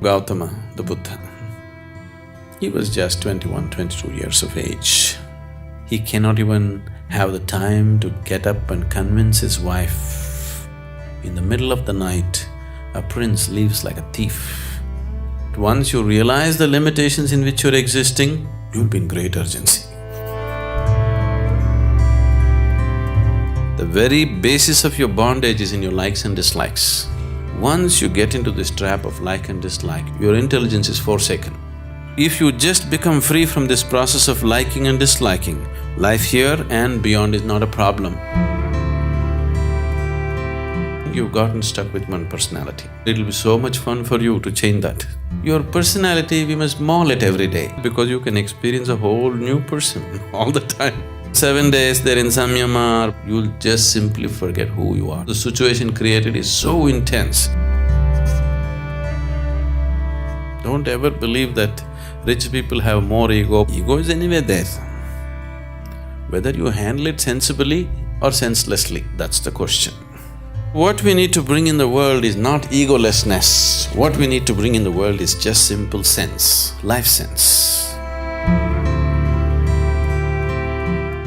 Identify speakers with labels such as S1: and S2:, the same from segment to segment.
S1: Gautama, the Buddha, he was just 21, 22 years of age. He cannot even have the time to get up and convince his wife. In the middle of the night, a prince leaves like a thief. Once you realize the limitations in which you're existing, you'll be in great urgency. The very basis of your bondage is in your likes and dislikes. Once you get into this trap of like and dislike, your intelligence is forsaken. If you just become free from this process of liking and disliking, life here and beyond is not a problem. You've gotten stuck with one personality. It'll be so much fun for you to change that. Your personality, we must maul it every day because you can experience a whole new person all the time. 7 days they're in samyama, you'll just simply forget who you are. The situation created is so intense. Don't ever believe that rich people have more ego. Ego is anyway there. Whether you handle it sensibly or senselessly, that's the question. What we need to bring in the world is not egolessness. What we need to bring in the world is just simple sense, life sense.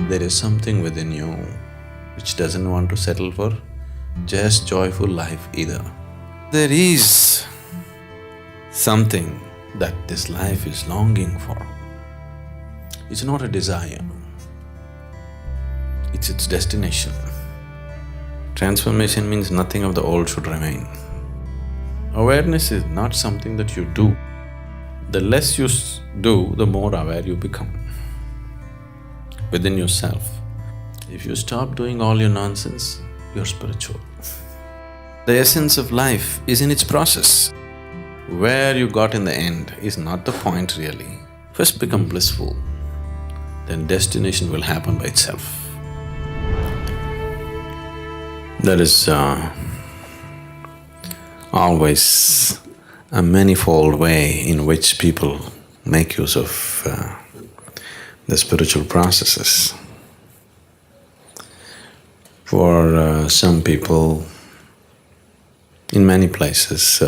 S1: There is something within you which doesn't want to settle for just joyful life either. There is something that this life is longing for. It's not a desire, it's its destination. Transformation means nothing of the old should remain. Awareness is not something that you do. The less you do, the more aware you become within yourself. If you stop doing all your nonsense, you're spiritual. The essence of life is in its process. Where you got in the end is not the point really. First become blissful, then destination will happen by itself. There is always a manifold way in which people make use of the spiritual processes. For some people, in many places,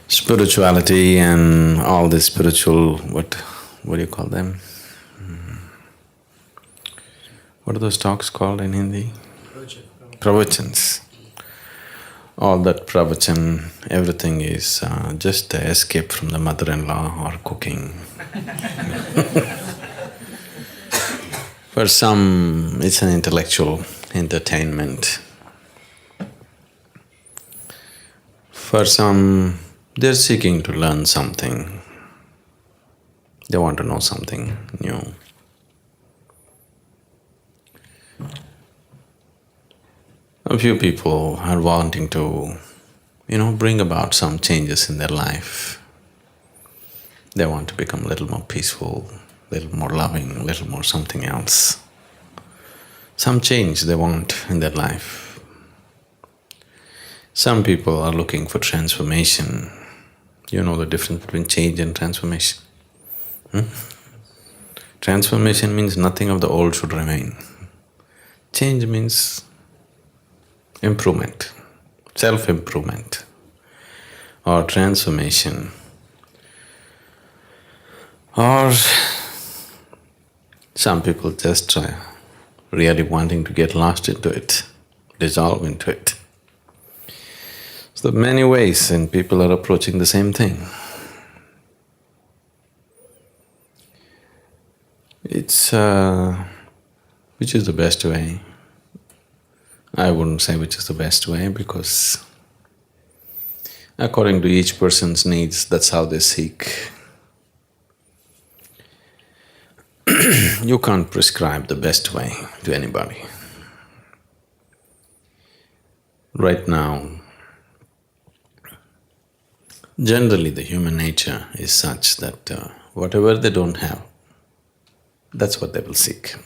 S1: spirituality and all the spiritual… what do you call them? What are those talks called in Hindi? Pravachans. All that pravachan, everything is just the escape from the mother-in-law or cooking. For some, it's an intellectual entertainment. For some, they're seeking to learn something. They want to know something new. A few people are wanting to, bring about some changes in their life. They want to become a little more peaceful, a little more loving, a little more something else. Some change they want in their life. Some people are looking for transformation. You know the difference between change and transformation? Transformation means nothing of the old should remain. Change means improvement, self-improvement or transformation, or some people just really wanting to get lost into it, dissolve into it. So there are many ways and people are approaching the same thing. It's… which is the best way? I wouldn't say which is the best way because according to each person's needs, that's how they seek. You can't prescribe the best way to anybody. Right now, generally the human nature is such that whatever they don't have, that's what they will seek.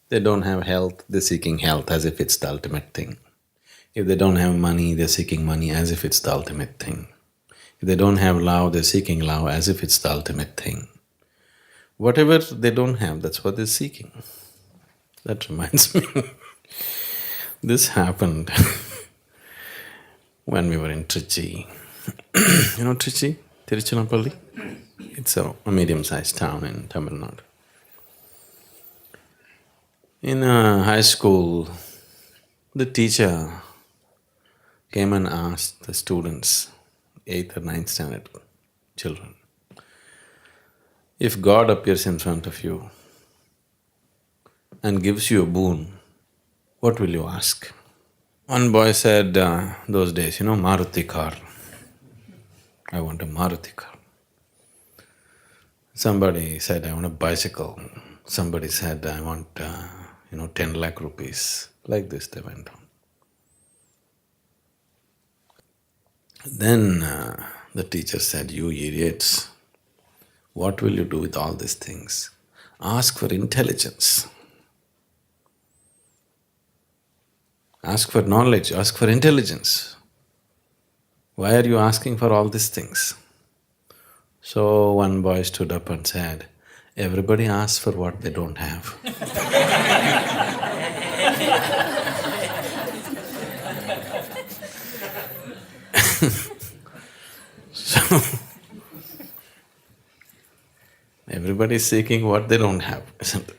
S1: They don't have health, they're seeking health as if it's the ultimate thing. If they don't have money, they're seeking money as if it's the ultimate thing. If they don't have love, they're seeking love as if it's the ultimate thing. Whatever they don't have, that's what they're seeking. That reminds me, this happened when we were in Trichy. You know Trichy? Tiruchirappalli? It's a medium-sized town in Tamil Nadu. In high school, the teacher came and asked the students, 8th or 9th standard children, if God appears in front of you and gives you a boon, what will you ask? One boy said, those days, Maruti car. I want a Maruti car. Somebody said, I want a bicycle. Somebody said, I want, 10 lakh rupees. Like this they went on. Then the teacher said, you idiots, what will you do with all these things? Ask for intelligence. Ask for knowledge, ask for intelligence. Why are you asking for all these things? So one boy stood up and said, everybody asks for what they don't have. So, everybody is seeking what they don't have, isn't it?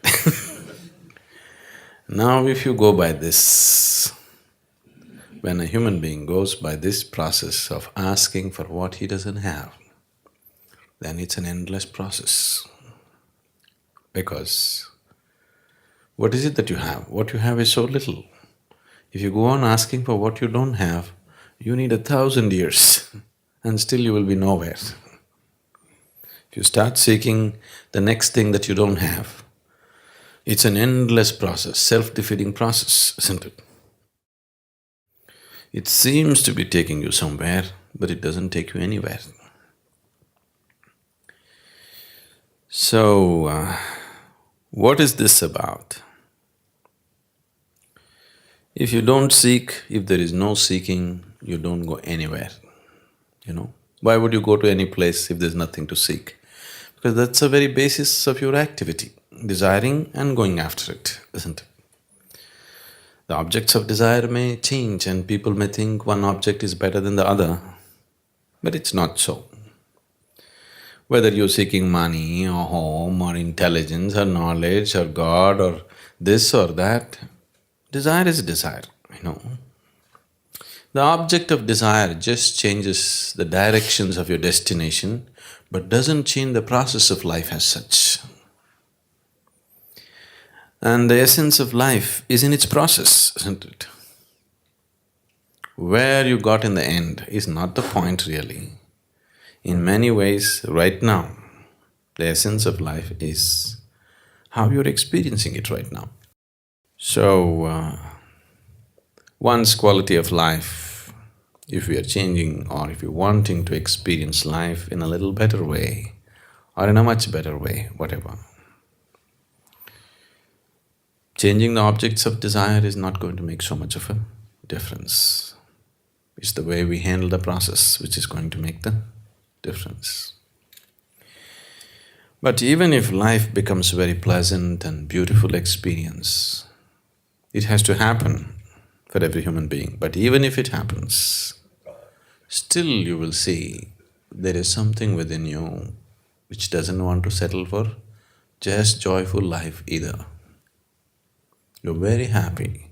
S1: Now if you go by this, when a human being goes by this process of asking for what he doesn't have, then it's an endless process. Because what is it that you have? What you have is so little. If you go on asking for what you don't have, you need 1,000 years and still you will be nowhere. If you start seeking the next thing that you don't have, it's an endless process, self-defeating process, isn't it? It seems to be taking you somewhere, but it doesn't take you anywhere. So, what is this about? If you don't seek, if there is no seeking, you don't go anywhere, Why would you go to any place if there's nothing to seek? Because that's the very basis of your activity, desiring and going after it, isn't it? The objects of desire may change and people may think one object is better than the other, but it's not so. Whether you're seeking money or home or intelligence or knowledge or God or this or that, desire is desire, The object of desire just changes the directions of your destination, but doesn't change the process of life as such. And the essence of life is in its process, isn't it? Where you got in the end is not the point really. In many ways, right now, the essence of life is how you're experiencing it right now. So, one's quality of life, if we are changing or if you're wanting to experience life in a little better way or in a much better way, whatever, changing the objects of desire is not going to make so much of a difference. It's the way we handle the process which is going to make the difference. But even if life becomes a very pleasant and beautiful experience, it has to happen for every human being. But even if it happens, still you will see there is something within you which doesn't want to settle for just joyful life either. You're very happy,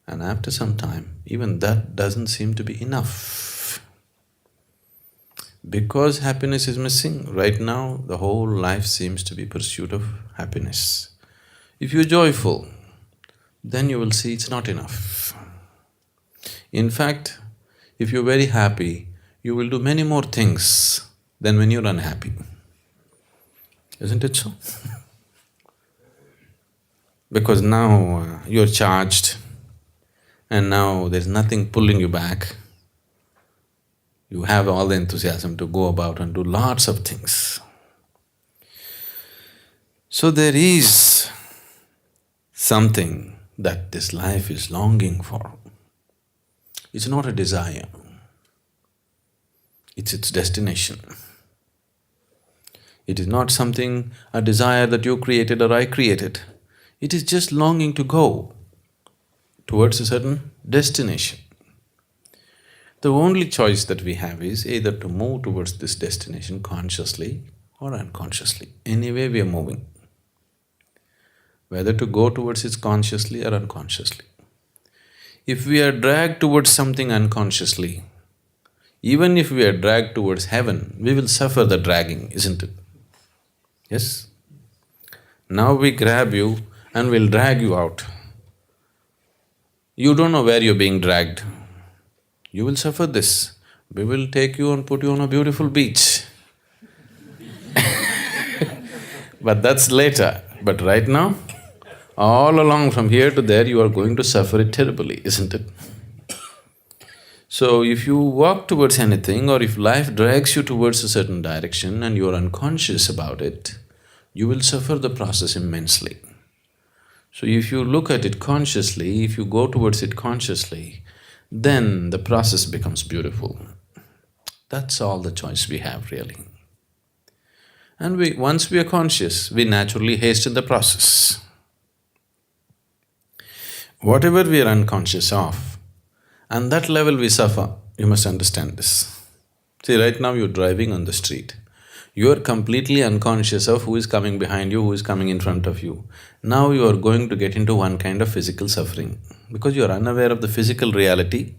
S1: and after some time, even that doesn't seem to be enough. Because happiness is missing, right now the whole life seems to be pursuit of happiness. If you're joyful, then you will see it's not enough. In fact, if you're very happy, you will do many more things than when you're unhappy. Isn't it so? Because now you're charged and now there's nothing pulling you back. You have all the enthusiasm to go about and do lots of things. So there is something that this life is longing for. It's not a desire, it's its destination. It is not something, a desire that you created or I created. It is just longing to go towards a certain destination. The only choice that we have is either to move towards this destination consciously or unconsciously. Anyway, we are moving. Whether to go towards it consciously or unconsciously. If we are dragged towards something unconsciously, even if we are dragged towards heaven, we will suffer the dragging, isn't it? Yes? Now we grab you and we'll drag you out. You don't know where you're being dragged. You will suffer this. We will take you and put you on a beautiful beach. But that's later. But right now, all along from here to there, you are going to suffer it terribly, isn't it? So if you walk towards anything or if life drags you towards a certain direction and you are unconscious about it, you will suffer the process immensely. So if you look at it consciously, if you go towards it consciously, then the process becomes beautiful. That's all the choice we have, really. And once we are conscious, we naturally hasten the process. Whatever we are unconscious of, and that level we suffer, you must understand this. See, right now you're driving on the street. You are completely unconscious of who is coming behind you, who is coming in front of you. Now you are going to get into one kind of physical suffering. Because you are unaware of the physical reality,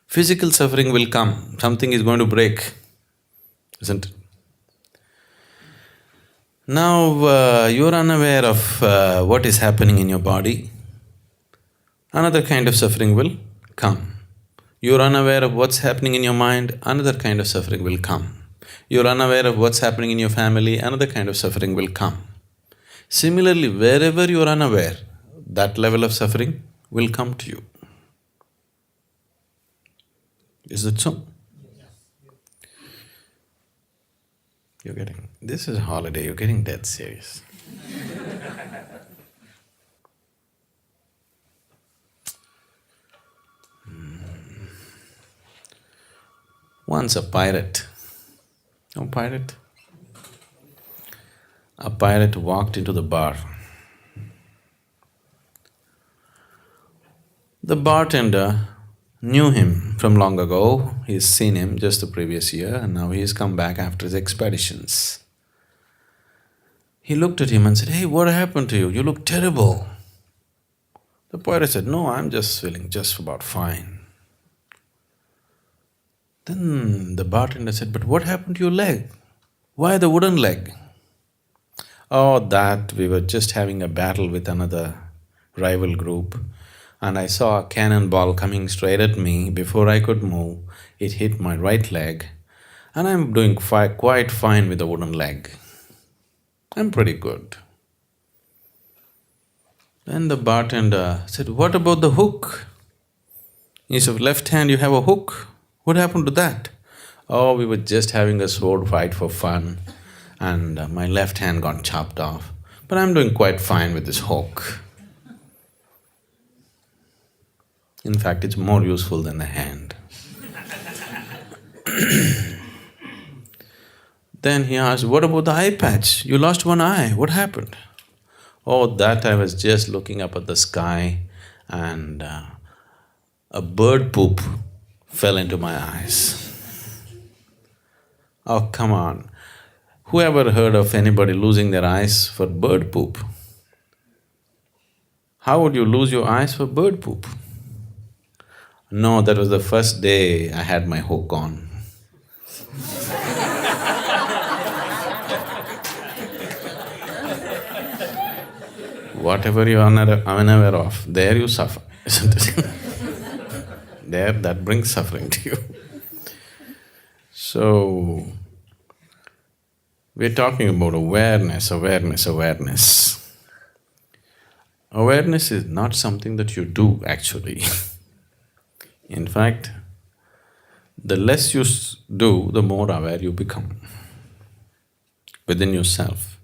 S1: physical suffering will come, something is going to break, isn't it? Now, you're unaware of what is happening in your body, another kind of suffering will come. You're unaware of what's happening in your mind, another kind of suffering will come. You're unaware of what's happening in your family, another kind of suffering will come. Similarly, wherever you're unaware, that level of suffering will come to you. Is it so? You're getting… this is a holiday, you're getting dead serious. Once a pirate… a pirate walked into the bar. The bartender knew him from long ago, he's seen him just the previous year and now he's come back after his expeditions. He looked at him and said, "Hey, what happened to you? You look terrible." The pirate said, "No, I'm just feeling just about fine." Then the bartender said, "But what happened to your leg? Why the wooden leg?" "Oh, that we were just having a battle with another rival group and I saw a cannonball coming straight at me. Before I could move, it hit my right leg and I'm doing quite fine with the wooden leg. I'm pretty good." Then the bartender said, "What about the hook? Instead of left hand, you have a hook. What happened to that?" "Oh, we were just having a sword fight for fun and my left hand got chopped off, but I'm doing quite fine with this hook." In fact, it's more useful than the hand. Then he asked, "What about the eye patch? You lost one eye, what happened?" "Oh, that I was just looking up at the sky and a bird poop fell into my eyes." Oh, come on. Who ever heard of anybody losing their eyes for bird poop? How would you lose your eyes for bird poop? No, that was the first day I had my hook on. Whatever you are unaware of, there you suffer, isn't it? There, that brings suffering to you. So, we're talking about awareness. Awareness is not something that you do, actually. In fact, the less you do, the more aware you become within yourself.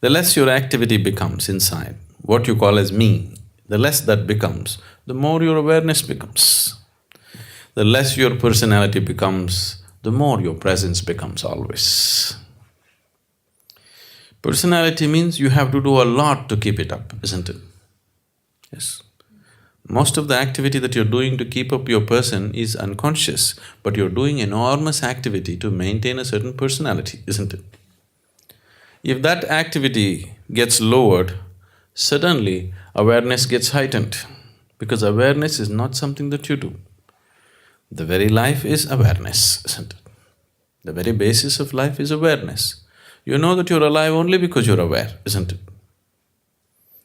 S1: The less your activity becomes inside, what you call as me, the less that becomes, the more your awareness becomes. The less your personality becomes, the more your presence becomes always. Personality means you have to do a lot to keep it up, isn't it? Yes. Most of the activity that you're doing to keep up your person is unconscious, but you're doing enormous activity to maintain a certain personality, isn't it? If that activity gets lowered, suddenly awareness gets heightened, because awareness is not something that you do. The very life is awareness, isn't it? The very basis of life is awareness. You know that you're alive only because you're aware, isn't it?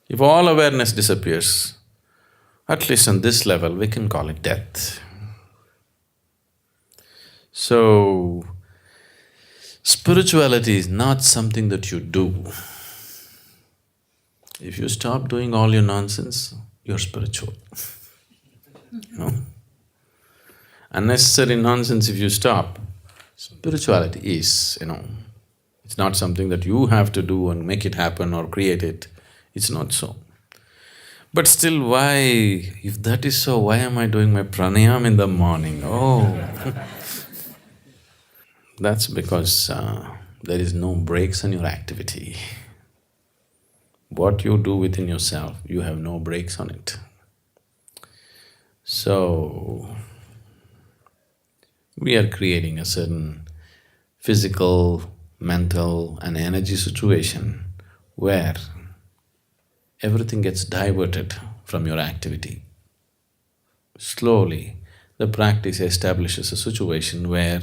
S1: If all awareness disappears, at least on this level, we can call it death. So, spirituality is not something that you do. If you stop doing all your nonsense, you're spiritual. You know? Unnecessary nonsense if you stop, spirituality is, it's not something that you have to do and make it happen or create it. It's not so. But still, why… if that is so, why am I doing my pranayam in the morning? Oh, that's because there is no breaks in your activity. What you do within yourself, you have no breaks on it. So, we are creating a certain physical, mental and energy situation where everything gets diverted from your activity. Slowly, the practice establishes a situation where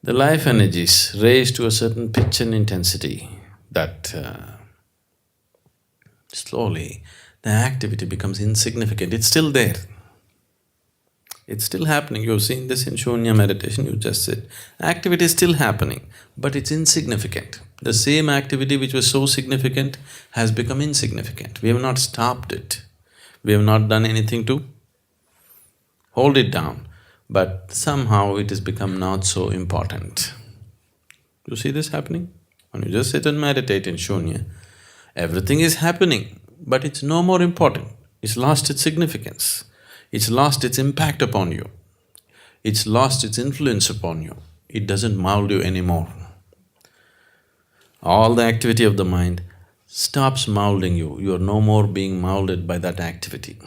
S1: the life energies raise to a certain pitch and intensity that slowly the activity becomes insignificant. It's still there. It's still happening. You've seen this in Shunya meditation, you just said. Activity is still happening, but it's insignificant. The same activity which was so significant has become insignificant. We have not stopped it. We have not done anything to hold it down, but somehow it has become not so important. You see this happening? When you just sit and meditate in Shunya, everything is happening, but it's no more important. It's lost its significance. It's lost its impact upon you. It's lost its influence upon you. It doesn't mold you anymore. All the activity of the mind stops molding you. You're no more being molded by that activity.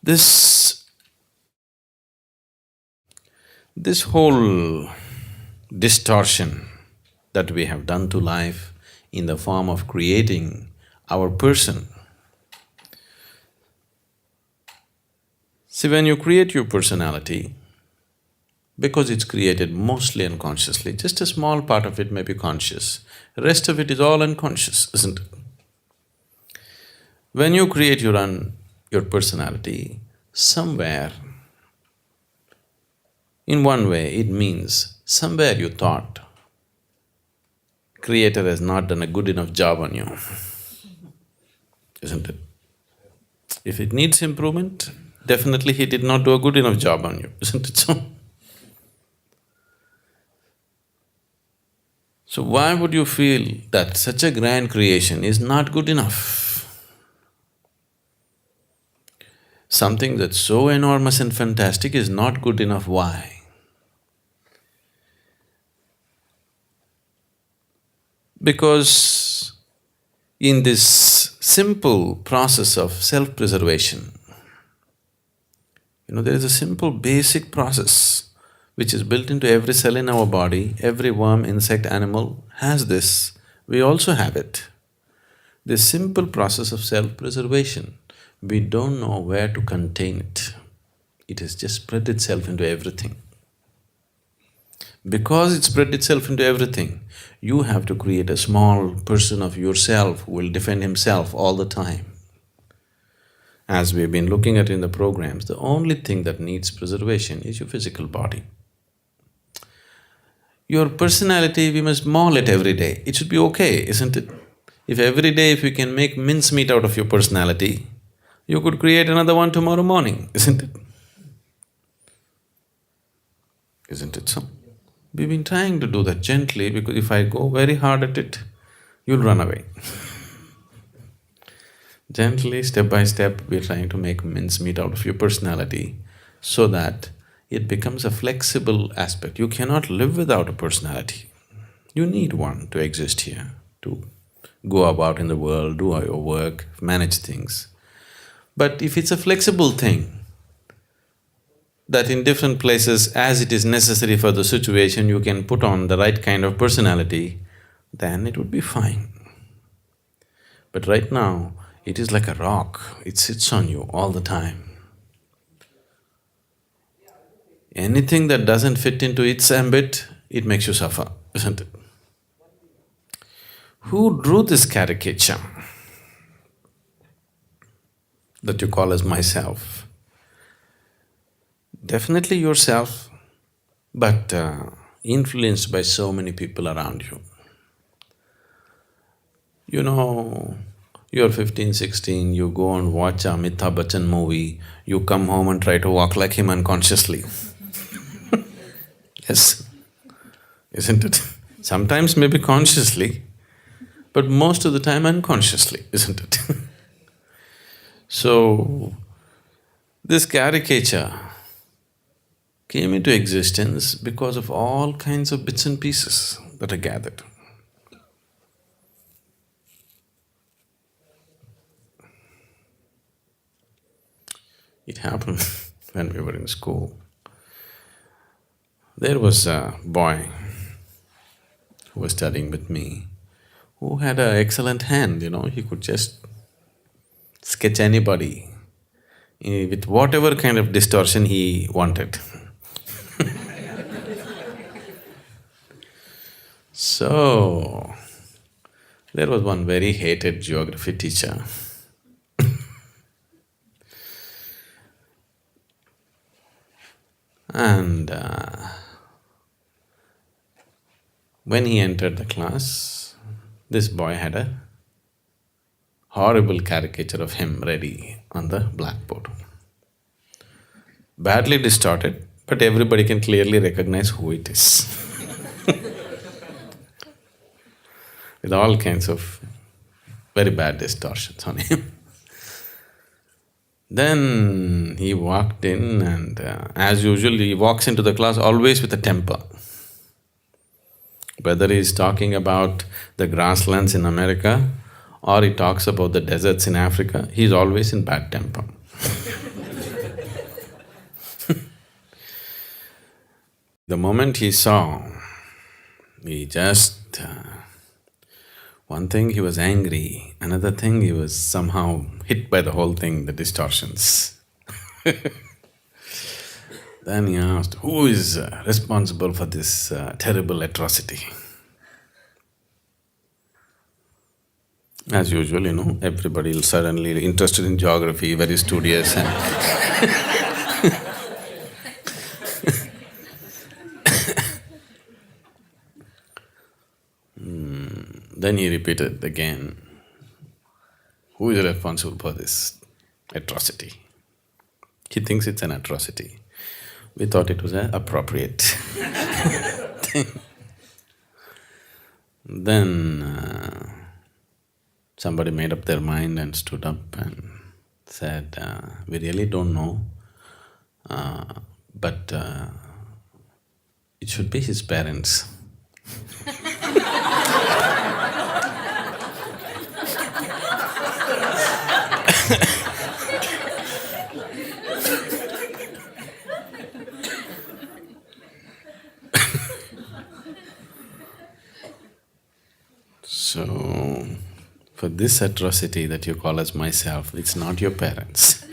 S1: This whole distortion that we have done to life in the form of creating our person. See, when you create your personality, because it's created mostly unconsciously, just a small part of it may be conscious, the rest of it is all unconscious, isn't it? When you create your personality, somewhere, in one way, it means somewhere you thought, Creator has not done a good enough job on you, isn't it? If it needs improvement, definitely he did not do a good enough job on you, isn't it so? So why would you feel that such a grand creation is not good enough? Something that's so enormous and fantastic is not good enough, why? Because in this simple process of self-preservation, there is a simple basic process which is built into every cell in our body. Every worm, insect, animal has this, we also have it. This simple process of self-preservation, we don't know where to contain it. It has just spread itself into everything. Because it spread itself into everything, you have to create a small person of yourself who will defend himself all the time. As we've been looking at in the programs, the only thing that needs preservation is your physical body. Your personality, we must maul it every day. It should be okay, isn't it? If every day if you can make mincemeat out of your personality, you could create another one tomorrow morning, isn't it? Isn't it so? We've been trying to do that gently, because if I go very hard at it, you'll run away. Gently, step by step, we're trying to make mincemeat out of your personality so that it becomes a flexible aspect. You cannot live without a personality. You need one to exist here, to go about in the world, do all your work, manage things. But if it's a flexible thing, that in different places, as it is necessary for the situation, you can put on the right kind of personality, then it would be fine. But right now, it is like a rock, it sits on you all the time. Anything that doesn't fit into its ambit, it makes you suffer, isn't it? Who drew this caricature that you call as myself? Definitely yourself, but influenced by so many people around you. You know, you're 15, 16, you go and watch a Amitabh Bachchan movie, you come home and try to walk like him unconsciously. Yes, isn't it? Sometimes maybe consciously, but most of the time unconsciously, isn't it? So, this caricature came into existence because of all kinds of bits and pieces that are gathered. It happened when we were in school. There was a boy who was studying with me who had an excellent hand, he could just sketch anybody with whatever kind of distortion he wanted. So, there was one very hated geography teacher. And when he entered the class, this boy had a horrible caricature of him ready on the blackboard. Badly distorted, but everybody can clearly recognize who it is. With all kinds of very bad distortions on him. Then he walked in and as usual, he walks into the class always with a temper. Whether he's talking about the grasslands in America or he talks about the deserts in Africa, he's always in bad temper. The moment he saw, he just… one thing he was angry, another thing he was somehow hit by the whole thing, the distortions. Then he asked, who is responsible for this terrible atrocity? As usual, everybody will suddenly interested in geography, very studious and then he repeated again, who is responsible for this atrocity? He thinks it's an atrocity. We thought it was an appropriate thing. Then somebody made up their mind and stood up and said, we really don't know, but it should be his parents. So, for this atrocity that you call as myself, it's not your parents.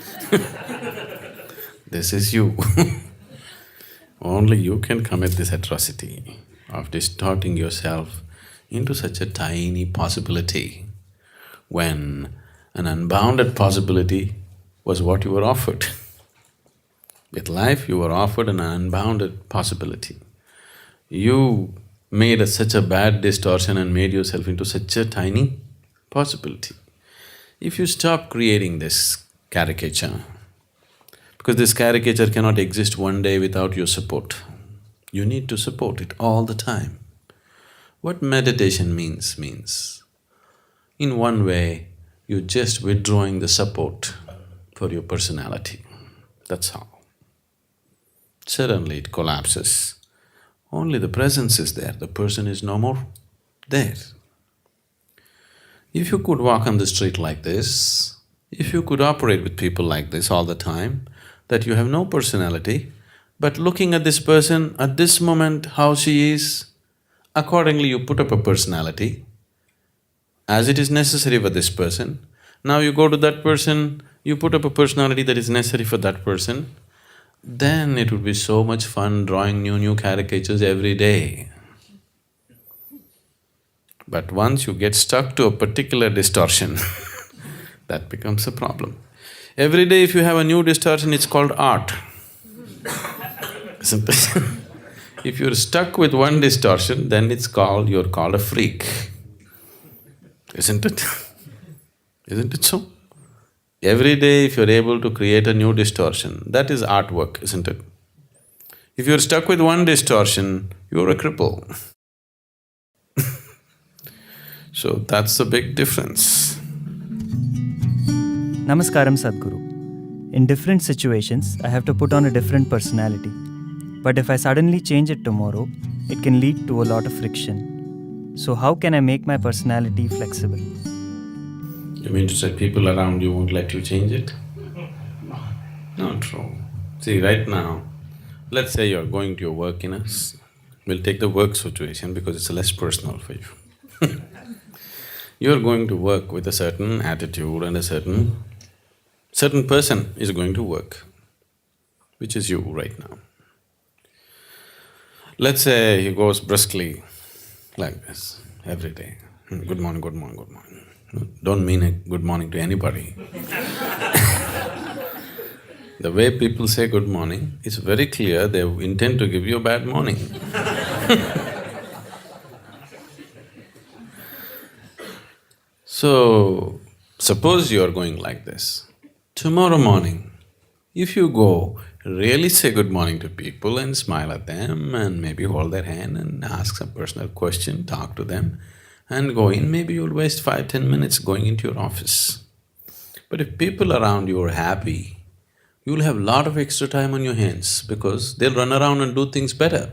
S1: This is you. Only you can commit this atrocity of distorting yourself into such a tiny possibility when an unbounded possibility was what you were offered. With life, you were offered an unbounded possibility. You made such a bad distortion and made yourself into such a tiny possibility. If you stop creating this caricature, because this caricature cannot exist one day without your support, you need to support it all the time. What meditation means, in one way, you're just withdrawing the support for your personality, that's all. Suddenly it collapses. Only the presence is there, the person is no more there. If you could walk on the street like this, if you could operate with people like this all the time, that you have no personality, but looking at this person at this moment, how she is, accordingly you put up a personality as it is necessary for this person. Now you go to that person, you put up a personality that is necessary for that person, then it would be so much fun drawing new caricatures every day. But once you get stuck to a particular distortion, that becomes a problem. Every day if you have a new distortion, it's called art, isn't it? If you're stuck with one distortion, then you're called a freak, isn't it? Isn't it so? Every day if you're able to create a new distortion, that is artwork, isn't it? If you're stuck with one distortion, you're a cripple. So that's the big difference.
S2: Namaskaram, Sadhguru. In different situations, I have to put on a different personality. But if I suddenly change it tomorrow, it can lead to a lot of friction. So how can I make my personality flexible?
S1: You mean to say people around you won't let you change it? Not true. See, right now, let's say you're going to your work we'll take the work situation because it's less personal for you. You're going to work with a certain attitude and a certain person is going to work, which is you right now. Let's say he goes briskly like this every day. Good morning, good morning, good morning. Don't mean a good morning to anybody. The way people say good morning, it's very clear they intend to give you a bad morning. So, suppose you are going like this. Tomorrow morning, if you go, really say good morning to people and smile at them and maybe hold their hand and ask some personal question, talk to them and go in, maybe you'll waste 5–10 minutes going into your office. But if people around you are happy, you'll have a lot of extra time on your hands because they'll run around and do things better,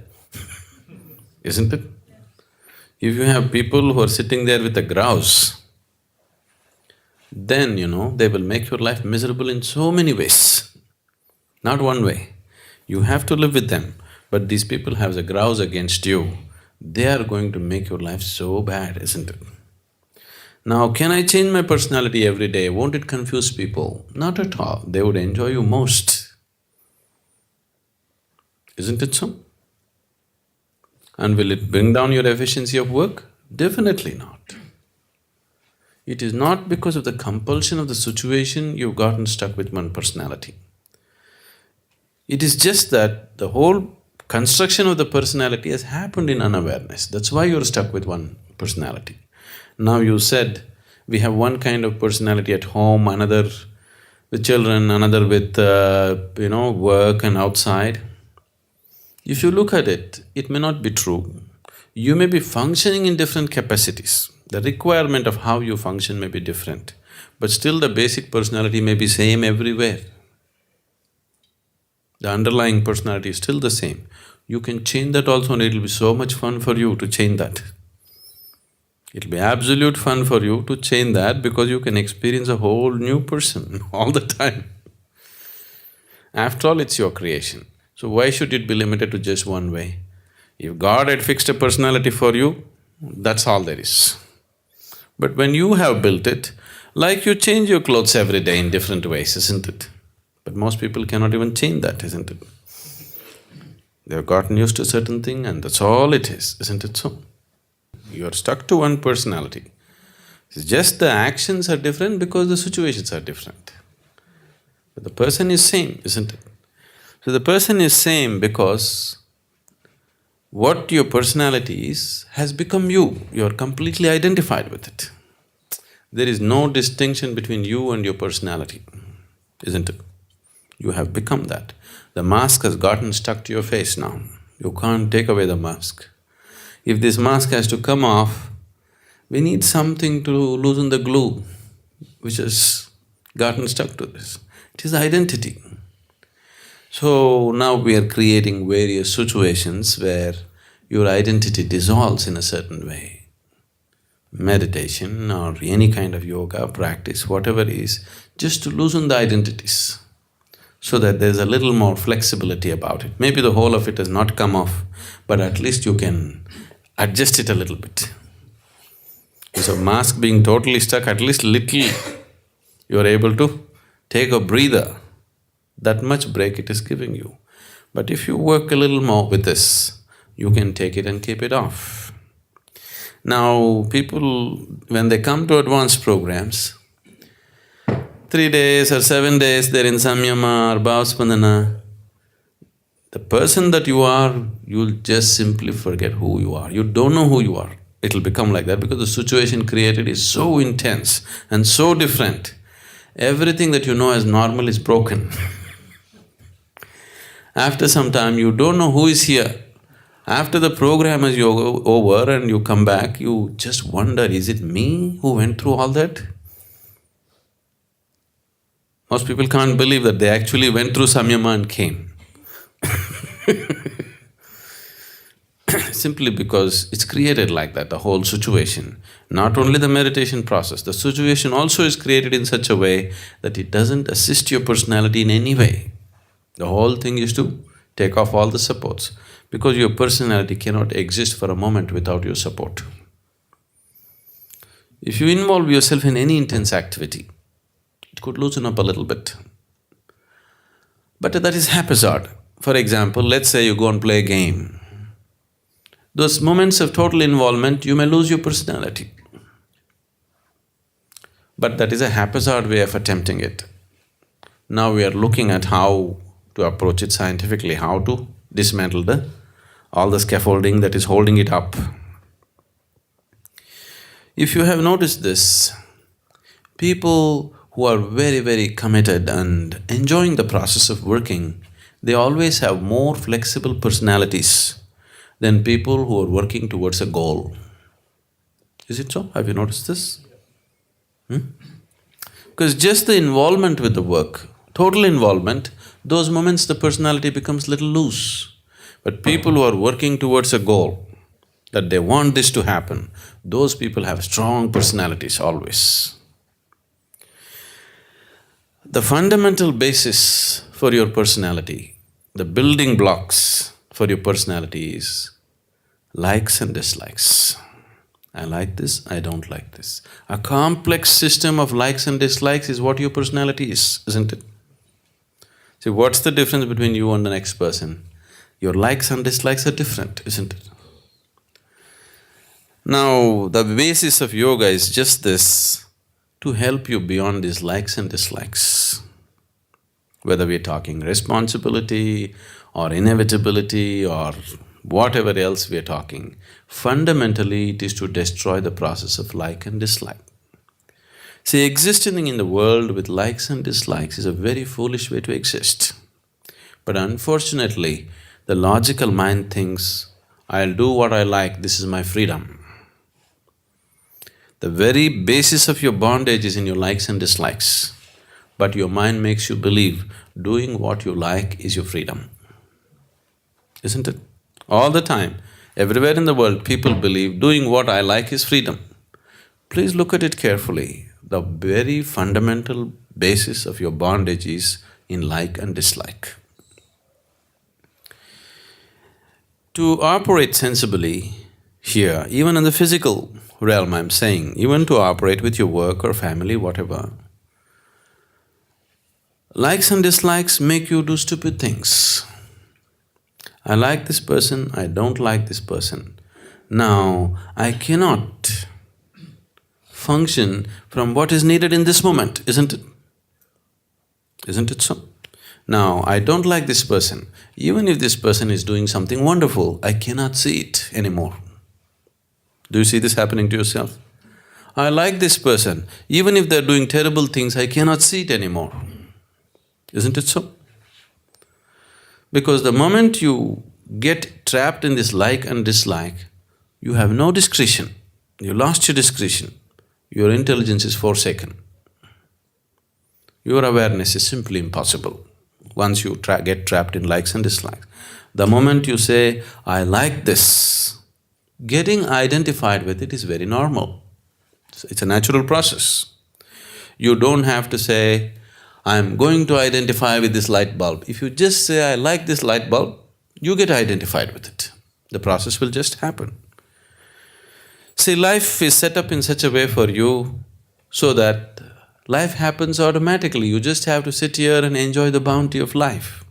S1: isn't it? If you have people who are sitting there with a grouse, then they will make your life miserable in so many ways, not one way. You have to live with them, but these people have a grouse against you, they are going to make your life so bad, isn't it? Now, can I change my personality every day? Won't it confuse people? Not at all, they would enjoy you most. Isn't it so? And will it bring down your efficiency of work? Definitely not. It is not because of the compulsion of the situation you've gotten stuck with one personality. It is just that the whole construction of the personality has happened in unawareness, that's why you're stuck with one personality. Now you said, we have one kind of personality at home, another with children, another with work and outside. If you look at it, it may not be true. You may be functioning in different capacities. The requirement of how you function may be different, but still the basic personality may be same everywhere. The underlying personality is still the same. You can change that also and it'll be so much fun for you to change that. It'll be absolute fun for you to change that because you can experience a whole new person all the time. After all, it's your creation. So why should it be limited to just one way? If God had fixed a personality for you, that's all there is. But when you have built it, like you change your clothes every day in different ways, isn't it? But most people cannot even change that, isn't it? They've gotten used to a certain thing and that's all it is, isn't it so? You're stuck to one personality. It's just the actions are different because the situations are different. But the person is same, isn't it? So the person is same because what your personality is has become you, you're completely identified with it. There is no distinction between you and your personality, isn't it? You have become that. The mask has gotten stuck to your face now, you can't take away the mask. If this mask has to come off, we need something to loosen the glue which has gotten stuck to this. It is identity. So now we are creating various situations where your identity dissolves in a certain way. meditation or any kind of yoga practice, whatever is, just to loosen the identities so that there's a little more flexibility about it. Maybe the whole of it has not come off, but at least you can adjust it a little bit. So mask being totally stuck, at least little you are able to take a breather. That much break it is giving you. But if you work a little more with this, you can take it and keep it off. Now, people, when they come to advanced programs, 3 days or 7 days they're in samyama or bhavaspandana, the person that you are, you'll just simply forget who you are. You don't know who you are. It'll become like that because the situation created is so intense and so different. Everything that you know as normal is broken. After some time, you don't know who is here. After the program is over and you come back, you just wonder, is it me who went through all that? Most people can't believe that they actually went through samyama and came. Simply because it's created like that, the whole situation. Not only the meditation process, the situation also is created in such a way that it doesn't assist your personality in any way. The whole thing is to take off all the supports, because your personality cannot exist for a moment without your support. If you involve yourself in any intense activity, it could loosen up a little bit. But that is haphazard. For example, let's say you go and play a game. Those moments of total involvement, you may lose your personality. But that is a haphazard way of attempting it. Now we are looking at how to approach it scientifically, how to dismantle all the scaffolding that is holding it up. If you have noticed this, people who are very, very committed and enjoying the process of working, they always have more flexible personalities than people who are working towards a goal. Is it so? Have you noticed this? Because just the involvement with the work, total involvement, those moments the personality becomes little loose. But people who are working towards a goal, that they want this to happen, those people have strong personalities always. The fundamental basis for your personality, the building blocks for your personality is likes and dislikes. I like this, I don't like this. A complex system of likes and dislikes is what your personality is, isn't it? See, what's the difference between you and the next person? Your likes and dislikes are different, isn't it? Now, the basis of yoga is just this, to help you beyond these likes and dislikes. Whether we're talking responsibility or inevitability or whatever else we're talking, fundamentally it is to destroy the process of like and dislike. See, existing in the world with likes and dislikes is a very foolish way to exist. But unfortunately, the logical mind thinks, I'll do what I like, this is my freedom. The very basis of your bondage is in your likes and dislikes, but your mind makes you believe doing what you like is your freedom. Isn't it? All the time, everywhere in the world, people believe doing what I like is freedom. Please look at it carefully. The very fundamental basis of your bondage is in like and dislike. To operate sensibly here, even in the physical realm I'm saying, even to operate with your work or family, whatever, likes and dislikes make you do stupid things. I like this person, I don't like this person. Now, I cannot function from what is needed in this moment, isn't it? Isn't it so? Now, I don't like this person. Even if this person is doing something wonderful, I cannot see it anymore. Do you see this happening to yourself? I like this person. Even if they're doing terrible things, I cannot see it anymore. Isn't it so? Because the moment you get trapped in this like and dislike, you have no discretion. You lost your discretion. Your intelligence is forsaken. Your awareness is simply impossible once you get trapped in likes and dislikes. The moment you say, I like this, getting identified with it is very normal. It's a natural process. You don't have to say, I'm going to identify with this light bulb. If you just say, I like this light bulb, you get identified with it. The process will just happen. See, life is set up in such a way for you so that life happens automatically. You just have to sit here and enjoy the bounty of life.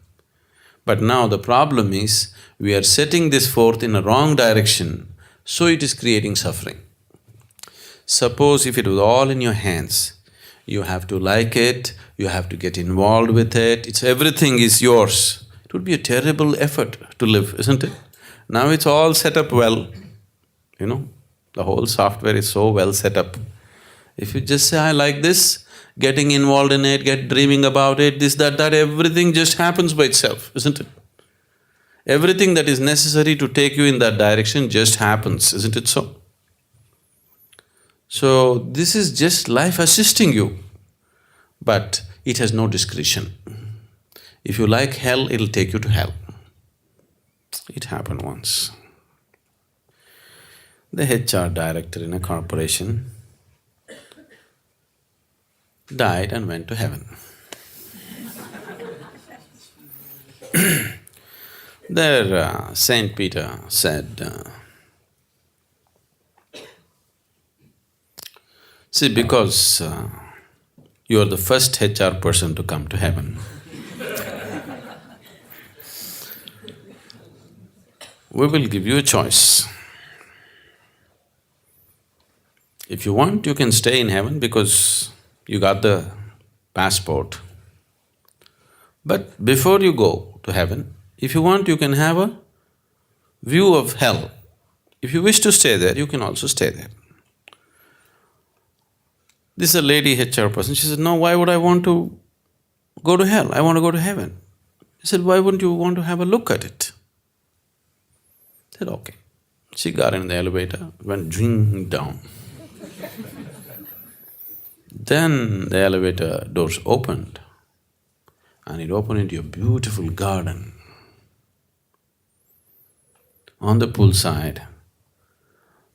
S1: But now the problem is, we are setting this forth in a wrong direction, so it is creating suffering. Suppose if it was all in your hands, you have to like it, you have to get involved with it, everything is yours. It would be a terrible effort to live, isn't it? Now it's all set up well, the whole software is so well set up. If you just say, I like this, getting involved in it, dreaming about it, this, that, everything just happens by itself, isn't it? Everything that is necessary to take you in that direction just happens, isn't it so? So, this is just life assisting you, but it has no discretion. If you like hell, it'll take you to hell. It happened once. The HR director in a corporation died and went to heaven. There, Saint Peter said, see, because you are the first HR person to come to heaven, we will give you a choice. If you want, you can stay in heaven because you got the passport. But before you go to heaven, if you want, you can have a view of hell. If you wish to stay there, you can also stay there. This is a lady HR person. She said, no, why would I want to go to hell? I want to go to heaven. He said, why wouldn't you want to have a look at it? I said, okay. She got in the elevator, went ding down. Then the elevator doors opened and it opened into a beautiful garden. On the poolside,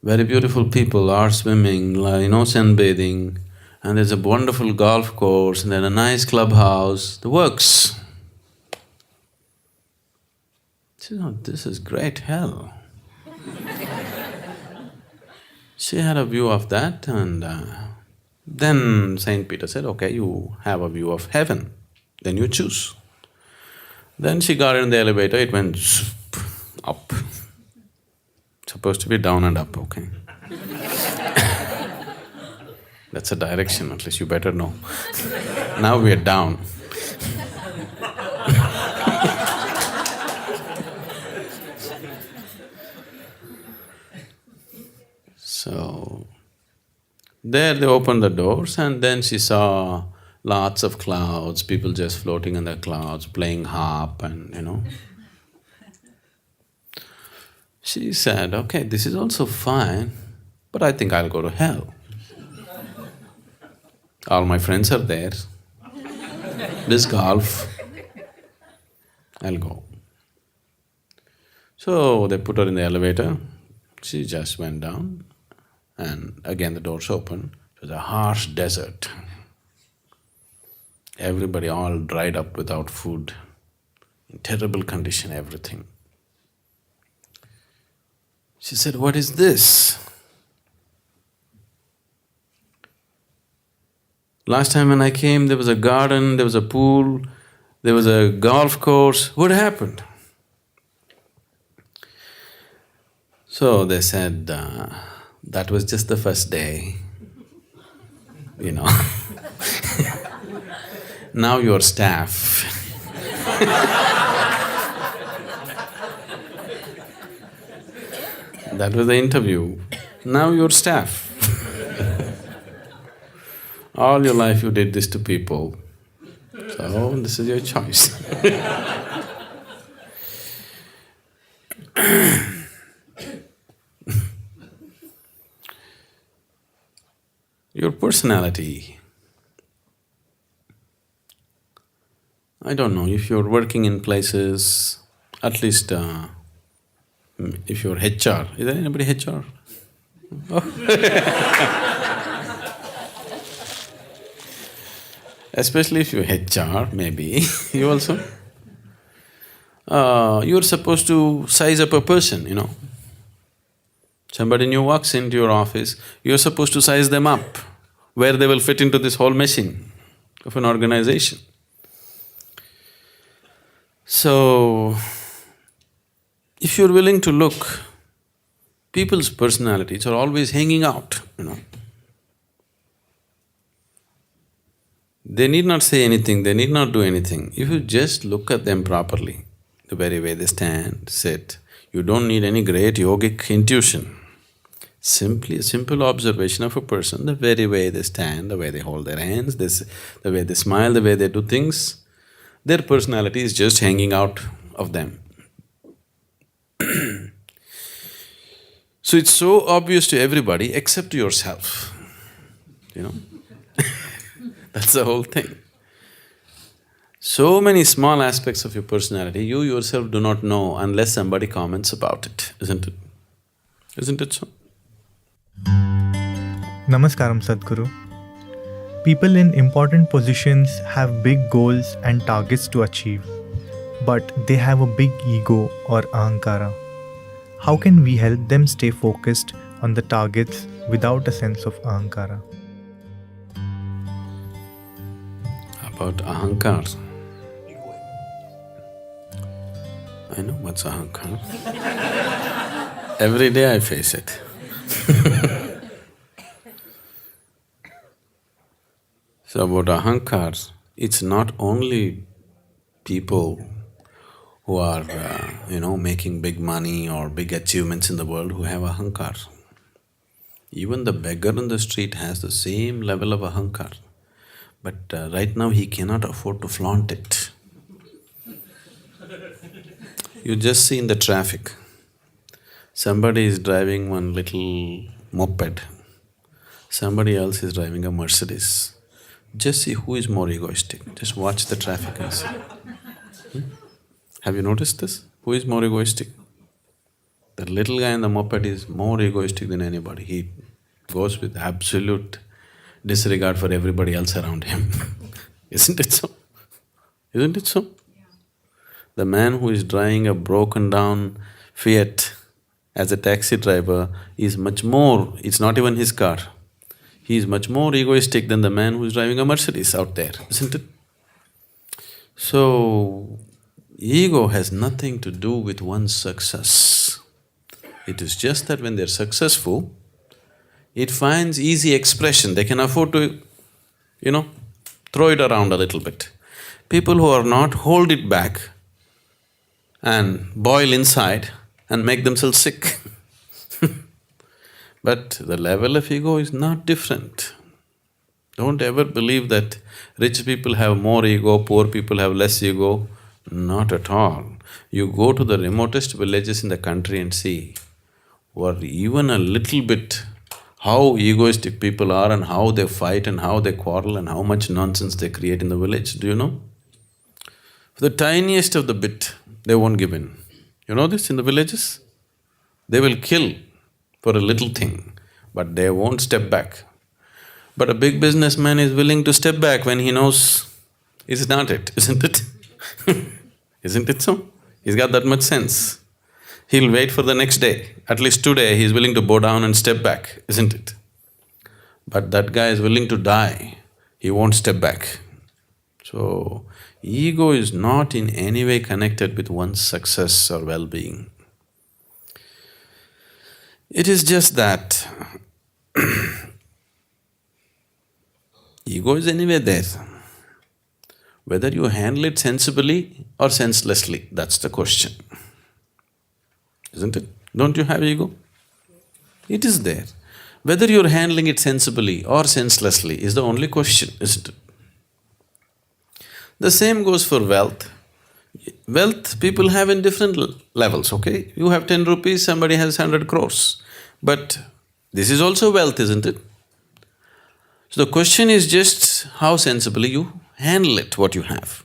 S1: very beautiful people are swimming, sunbathing, and there's a wonderful golf course and then a nice clubhouse, the works. She said, oh, this is great hell. She had a view of that and then Saint Peter said, okay, you have a view of heaven, then you choose. Then she got in the elevator, it went up. Supposed to be down and up, okay? That's a direction, at least you better know. Now we are down. So, there they opened the doors and then she saw lots of clouds, people just floating in the clouds, playing harp and She said, okay, this is also fine, but I think I'll go to hell. All my friends are there, this golf, I'll go. So they put her in the elevator, she just went down and again the doors opened. It was a harsh desert. Everybody all dried up without food, in terrible condition, everything. She said, what is this? Last time when I came, there was a garden, there was a pool, there was a golf course. What happened? So they said, that was just the first day, Now you're staff. That was the interview. Now you're staff. All your life you did this to people, so this is your choice. Your personality. I don't know, if you're working in places, at least if you're HR, is there anybody HR? Oh. Especially if you're HR, maybe, you also… you're supposed to size up a person. Somebody new walks into your office, you're supposed to size them up, where they will fit into this whole machine of an organization. So, if you're willing to look, people's personalities are always hanging out. They need not say anything, they need not do anything. If you just look at them properly, the very way they stand, sit, you don't need any great yogic intuition. Simply a simple observation of a person, the very way they stand, the way they hold their hands, the way they smile, the way they do things, their personality is just hanging out of them. So it's so obvious to everybody except to yourself. That's the whole thing. So many small aspects of your personality, you yourself do not know unless somebody comments about it, isn't it? Isn't it so?
S3: Namaskaram, Sadhguru. People in important positions have big goals and targets to achieve, but they have a big ego or ahankara. How can we help them stay focused on the targets without a sense of ahankara?
S1: About ahankar. I know what's ahankar. Every day I face it. So about ahankar, it's not only people who are, making big money or big achievements in the world who have ahankar. Even the beggar on the street has the same level of ahankar, but right now he cannot afford to flaunt it. You just see in the traffic, somebody is driving one little moped, somebody else is driving a Mercedes. Just see who is more egoistic, just watch the traffic and see. Have you noticed this? Who is more egoistic? The little guy in the moped is more egoistic than anybody. He goes with absolute disregard for everybody else around him. Isn't it so? Isn't it so? The man who is driving a broken down Fiat as a taxi driver is much more… it's not even his car. He is much more egoistic than the man who is driving a Mercedes out there, isn't it? So, ego has nothing to do with one's success. It is just that when they're successful, it finds easy expression, they can afford to, throw it around a little bit. People who are not, hold it back and boil inside and make themselves sick. But the level of ego is not different. Don't ever believe that rich people have more ego, poor people have less ego. Not at all. You go to the remotest villages in the country and see, or even a little bit, how egoistic people are and how they fight and how they quarrel and how much nonsense they create in the village, do you know? For the tiniest of the bit, they won't give in. You know this in the villages? They will kill for a little thing, but they won't step back. But a big businessman is willing to step back when he knows it's not it, isn't it? Isn't it so? He's got that much sense. He'll wait for the next day. At least today, he's willing to bow down and step back, isn't it? But that guy is willing to die, he won't step back. So, ego is not in any way connected with one's success or well-being. It is just that ego is anyway there. Whether you handle it sensibly or senselessly, that's the question. Isn't it? Don't you have ego? It is there. Whether you're handling it sensibly or senselessly is the only question, isn't it? The same goes for wealth. Wealth people have in different levels, okay? You have 10 rupees, somebody has 100 crores. But this is also wealth, isn't it? So the question is just how sensibly you handle it, what you have.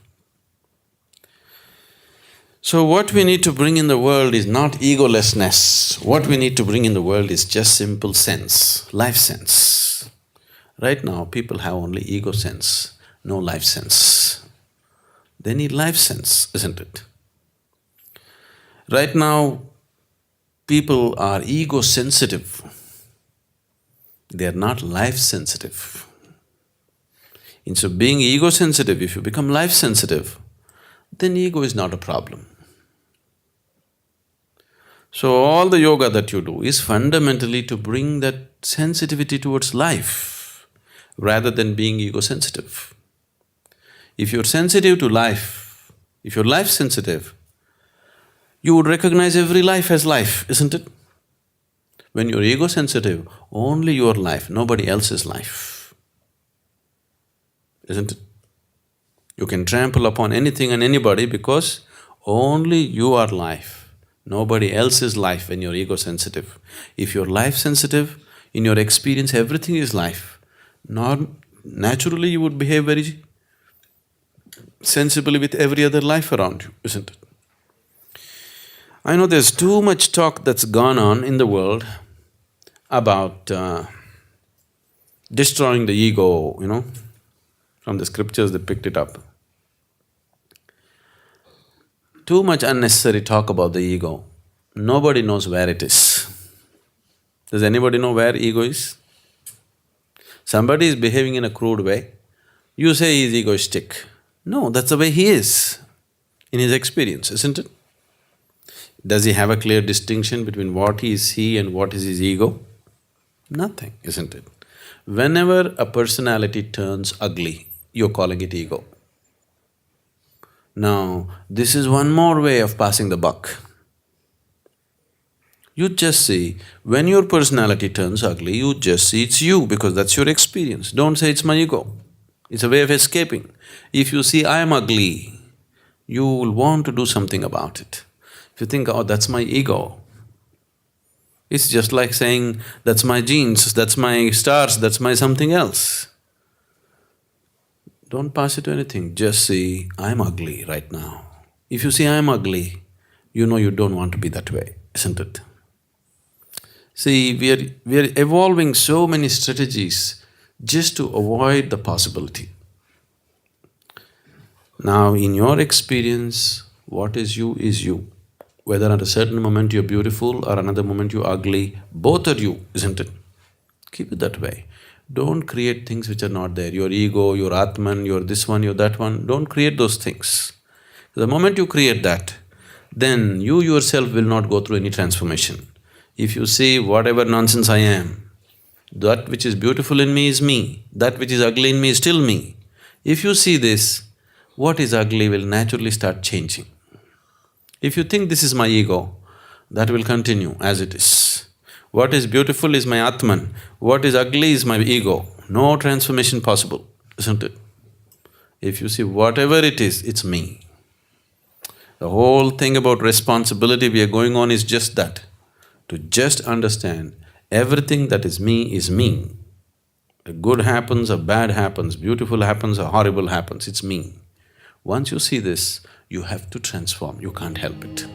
S1: So what we need to bring in the world is not egolessness. What we need to bring in the world is just simple sense, life sense. Right now, people have only ego sense. no life sense. They need life sense, isn't it? Right now, people are ego-sensitive. They are not life-sensitive. Instead of being ego-sensitive, if you become life-sensitive, then ego is not a problem. So all the yoga that you do is fundamentally to bring that sensitivity towards life rather than being ego-sensitive. If you're sensitive to life, if you're life-sensitive, you would recognize every life as life, isn't it? When you're ego-sensitive, only your life, nobody else's life, isn't it? You can trample upon anything and anybody because only you are life, nobody else's life when you're ego-sensitive. If you're life-sensitive, in your experience everything is life. Naturally you would behave very sensibly with every other life around you, isn't it? I know there's too much talk that's gone on in the world about destroying the ego, from the scriptures they picked it up. Too much unnecessary talk about the ego. Nobody knows where it is. Does anybody know where ego is? Somebody is behaving in a crude way, you say he is egoistic. No, that's the way he is in his experience, isn't it? Does he have a clear distinction between what is he and what is his ego? Nothing, isn't it? Whenever a personality turns ugly, you're calling it ego. Now, this is one more way of passing the buck. You just see, when your personality turns ugly, you just see it's you because that's your experience. Don't say it's my ego. It's a way of escaping. If you see I am ugly, you will want to do something about it. If you think, oh, that's my ego, it's just like saying, that's my genes, that's my stars, that's my something else. Don't pass it to anything, just see, I'm ugly right now. If you see I'm ugly, you know you don't want to be that way, isn't it? See, we're evolving so many strategies just to avoid the possibility. Now, in your experience, what is you. Whether at a certain moment you're beautiful or another moment you're ugly, both are you, isn't it? Keep it that way. Don't create things which are not there. Your ego, your Atman, you're this one, you're that one, don't create those things. The moment you create that, then you yourself will not go through any transformation. If you see whatever nonsense I am, that which is beautiful in me is me, that which is ugly in me is still me. If you see this, what is ugly will naturally start changing. If you think this is my ego, that will continue as it is. What is beautiful is my Atman, what is ugly is my ego. No transformation possible, isn't it? If you see whatever it is, it's me. The whole thing about responsibility we are going on is just that, to just understand everything that is me. A good happens, a bad happens, beautiful happens, a horrible happens, it's me. Once you see this, you have to transform, you can't help it.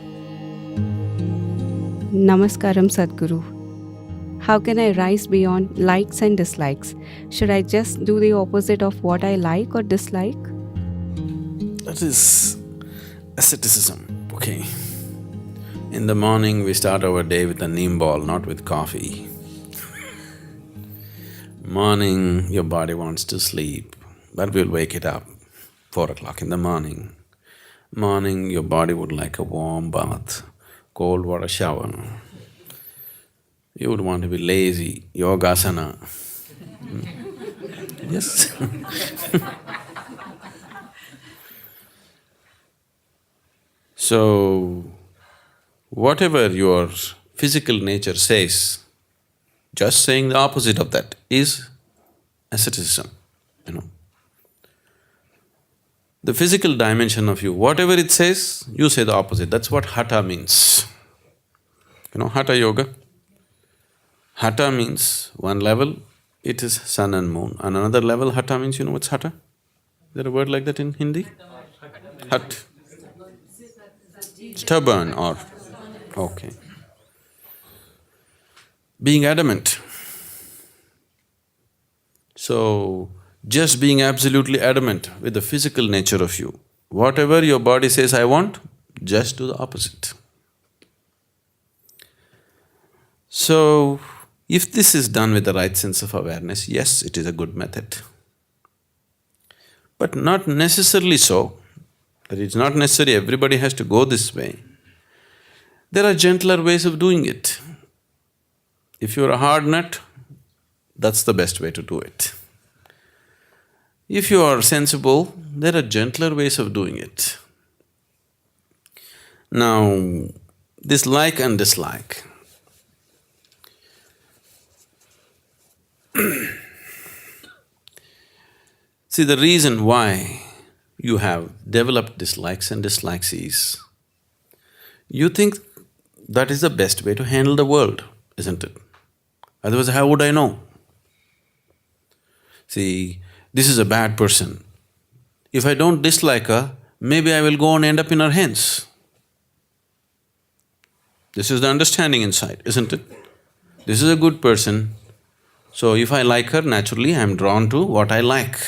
S4: Namaskaram, Sadhguru. How can I rise beyond likes and dislikes? Should I just do the opposite of what I like or dislike?
S1: That is asceticism, okay. In the morning, we start our day with a neem ball, not with coffee. Morning, your body wants to sleep, but we'll wake it up, 4 o'clock in the morning. Morning, your body would like a warm bath, cold water shower. You would want to be lazy, yogasana. Yes. So, whatever your physical nature says, just saying the opposite of that is asceticism, The physical dimension of you, whatever it says, you say the opposite. That's what hatha means. Hatha yoga? Hatha means one level, it is sun and moon. On another level, hatha means, what's hatha? Is there a word like that in Hindi? Hat. Stubborn or… okay. Being adamant. So, just being absolutely adamant with the physical nature of you. Whatever your body says, I want, just do the opposite. So, if this is done with the right sense of awareness, yes, it is a good method. But not necessarily so, that it's not necessary everybody has to go this way. There are gentler ways of doing it. If you're a hard nut, that's the best way to do it. If you are sensible, there are gentler ways of doing it. Now, this like and dislike. See, the reason why you have developed dislikes and dislikes is, you think that is the best way to handle the world, isn't it? Otherwise, how would I know? See, this is a bad person. If I don't dislike her, maybe I will go and end up in her hands. This is the understanding inside, isn't it? This is a good person, so if I like her, naturally I am drawn to what I like.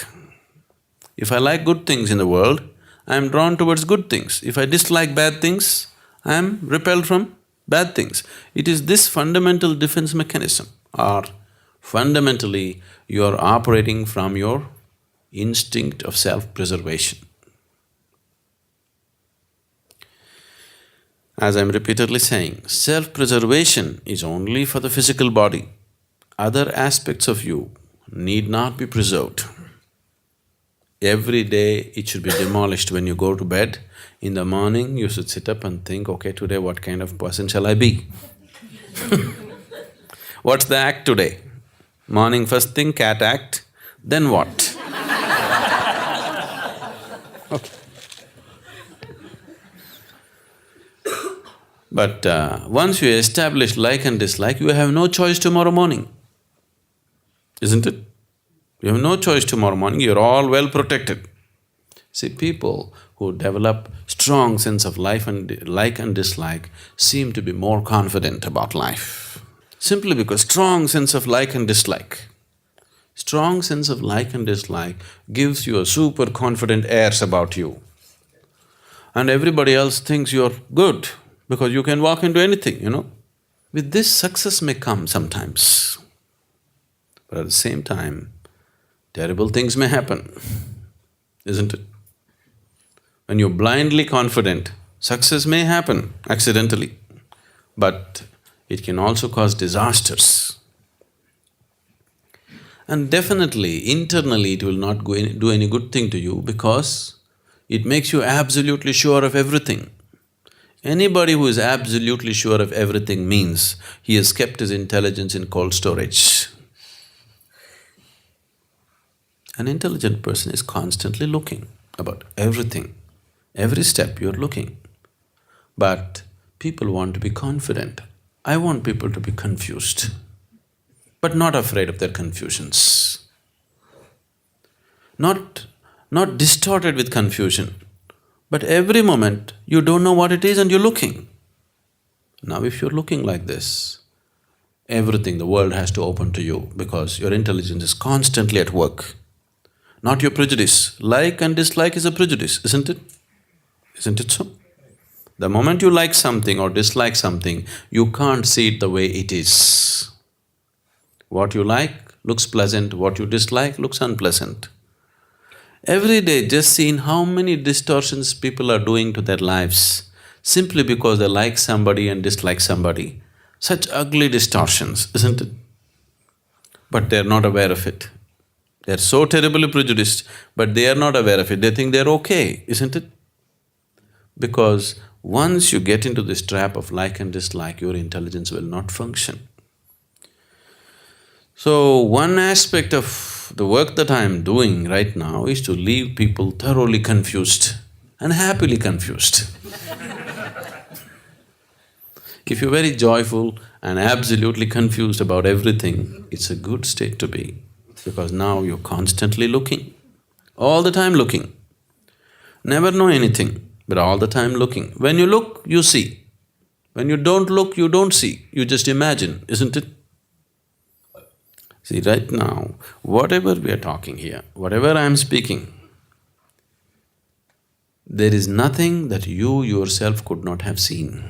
S1: If I like good things in the world, I am drawn towards good things. If I dislike bad things, I am repelled from bad things. It is this fundamental defense mechanism, or fundamentally you are operating from your instinct of self-preservation. As I'm repeatedly saying, self-preservation is only for the physical body. Other aspects of you need not be preserved. Every day it should be demolished when you go to bed. In the morning, you should sit up and think, okay, today what kind of person shall I be? What's the act today? Morning first thing, cat act, then what? Okay. But once you establish like and dislike, you have no choice tomorrow morning, isn't it? You have no choice tomorrow morning, you're all well protected. See, people who develop strong sense of life and like and dislike seem to be more confident about life. Simply because strong sense of like and dislike. Strong sense of like and dislike gives you a super confident airs about you. And everybody else thinks you're good because you can walk into anything, you know. With this, success may come sometimes, but at the same time, terrible things may happen, isn't it? When you're blindly confident, success may happen accidentally, but it can also cause disasters. And definitely, internally it will not do any good thing to you because it makes you absolutely sure of everything. Anybody who is absolutely sure of everything means he has kept his intelligence in cold storage. An intelligent person is constantly looking about everything. Every step you're looking. But people want to be confident. I want people to be confused, but not afraid of their confusions. Not distorted with confusion, but every moment you don't know what it is and you're looking. Now if you're looking like this, everything, the world has to open to you because your intelligence is constantly at work. Not your prejudice. Like and dislike is a prejudice, isn't it? Isn't it so? The moment you like something or dislike something, you can't see it the way it is. What you like looks pleasant, what you dislike looks unpleasant. Every day, just seeing how many distortions people are doing to their lives simply because they like somebody and dislike somebody. Such ugly distortions, isn't it? But they're not aware of it. They're so terribly prejudiced, but they are not aware of it. They think they're okay, isn't it? Because once you get into this trap of like and dislike, your intelligence will not function. So, one aspect of the work that I am doing right now is to leave people thoroughly confused and happily confused. If you're very joyful and absolutely confused about everything, it's a good state to be, because now you're constantly looking, all the time looking. Never know anything, but all the time looking. When you look, you see. When you don't look, you don't see, you just imagine, isn't it? See, right now, whatever we are talking here, whatever I am speaking, there is nothing that you yourself could not have seen.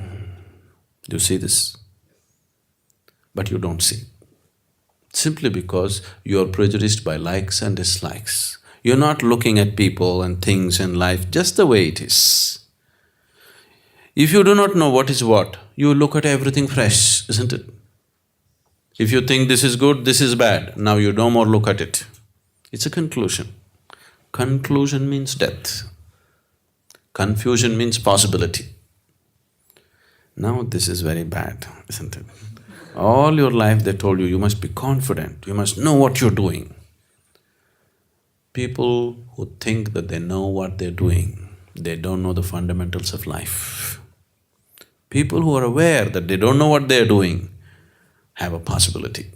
S1: Do you see this? But you don't see. Simply because you are prejudiced by likes and dislikes. You're not looking at people and things and life just the way it is. If you do not know what is what, you look at everything fresh, isn't it? If you think this is good, this is bad, now you no more look at it. It's a conclusion. Conclusion means death. Confusion means possibility. Now this is very bad, isn't it? All your life they told you, you must be confident, you must know what you're doing. People who think that they know what they're doing, they don't know the fundamentals of life. People who are aware that they don't know what they're doing have a possibility.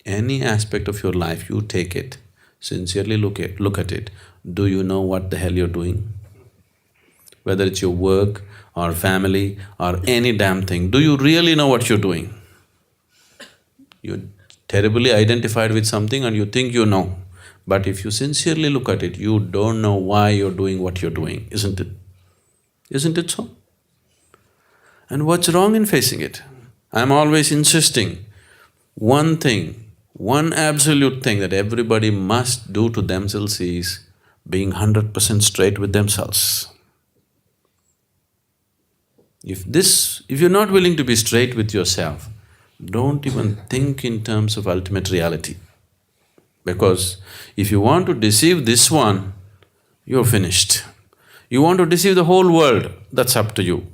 S1: Any aspect of your life, you take it, sincerely look at it. Do you know what the hell you're doing? Whether it's your work or family or any damn thing, do you really know what you're doing? You're terribly identified with something and you think you know, but if you sincerely look at it, you don't know why you're doing what you're doing, isn't it? Isn't it so? And what's wrong in facing it? I'm always insisting, one thing, one absolute thing that everybody must do to themselves is being 100% straight with themselves. If you're not willing to be straight with yourself, don't even think in terms of ultimate reality. Because if you want to deceive this one, you're finished. You want to deceive the whole world, that's up to you.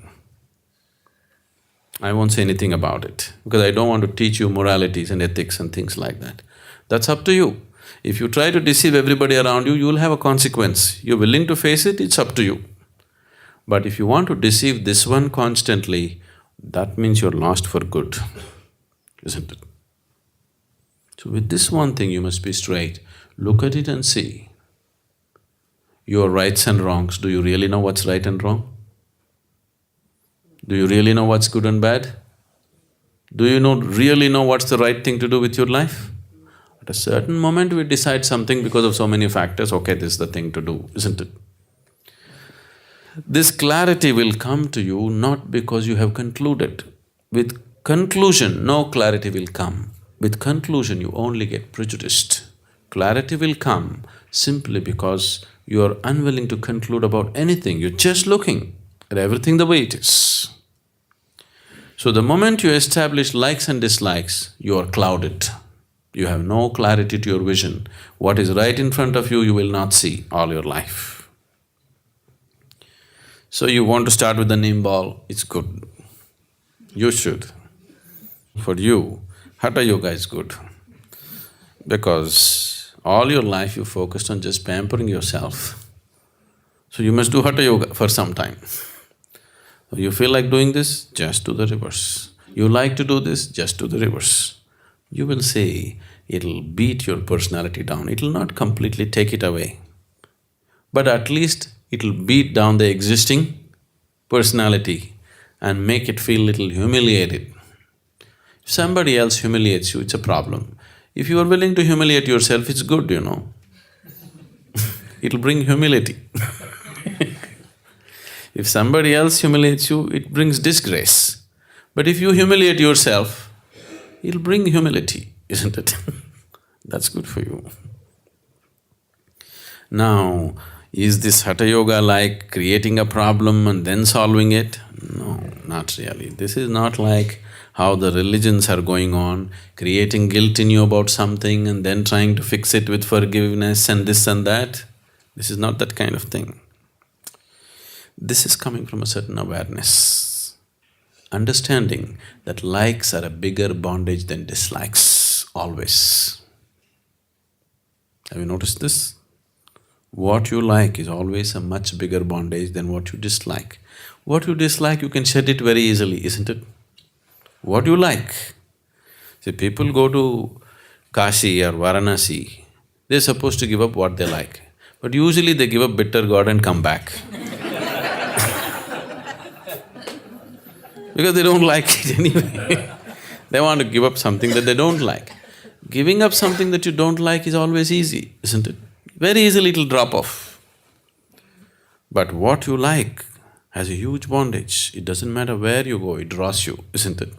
S1: I won't say anything about it, because I don't want to teach you moralities and ethics and things like that. That's up to you. If you try to deceive everybody around you, you'll have a consequence. You're willing to face it, it's up to you. But if you want to deceive this one constantly, that means you're lost for good, isn't it? So with this one thing you must be straight. Look at it and see. Your rights and wrongs, do you really know what's right and wrong? Do you really know what's good and bad? Do you really know what's the right thing to do with your life? At a certain moment we decide something because of so many factors, okay, this is the thing to do, isn't it? This clarity will come to you not because you have concluded. With conclusion, no clarity will come. With conclusion, you only get prejudiced. Clarity will come simply because you are unwilling to conclude about anything, you're just looking at everything the way it is. So the moment you establish likes and dislikes, you are clouded. You have no clarity to your vision. What is right in front of you, you will not see all your life. So you want to start with the neem ball, it's good. You should. For you, Hatha Yoga is good. Because all your life you focused on just pampering yourself. So you must do Hatha Yoga for some time. You feel like doing this, just do the reverse. You like to do this, just do the reverse. You will see, it'll beat your personality down, it'll not completely take it away. But at least it'll beat down the existing personality and make it feel little humiliated. If somebody else humiliates you, it's a problem. If you are willing to humiliate yourself, it's good, you know. It'll bring humility. If somebody else humiliates you, it brings disgrace. But if you humiliate yourself, it'll bring humility, isn't it? That's good for you. Now, is this Hatha Yoga like creating a problem and then solving it? No, not really. This is not like how the religions are going on, creating guilt in you about something and then trying to fix it with forgiveness and this and that. This is not that kind of thing. This is coming from a certain awareness, understanding that likes are a bigger bondage than dislikes, always. Have you noticed this? What you like is always a much bigger bondage than what you dislike. What you dislike, you can shed it very easily, isn't it? What you like. See, people go to Kashi or Varanasi, they're supposed to give up what they like. But usually they give up bitter gourd and come back. Because they don't like it anyway. They want to give up something that they don't like. Giving up something that you don't like is always easy, isn't it? Very easily it'll drop off. But what you like has a huge bondage. It doesn't matter where you go, it draws you, isn't it?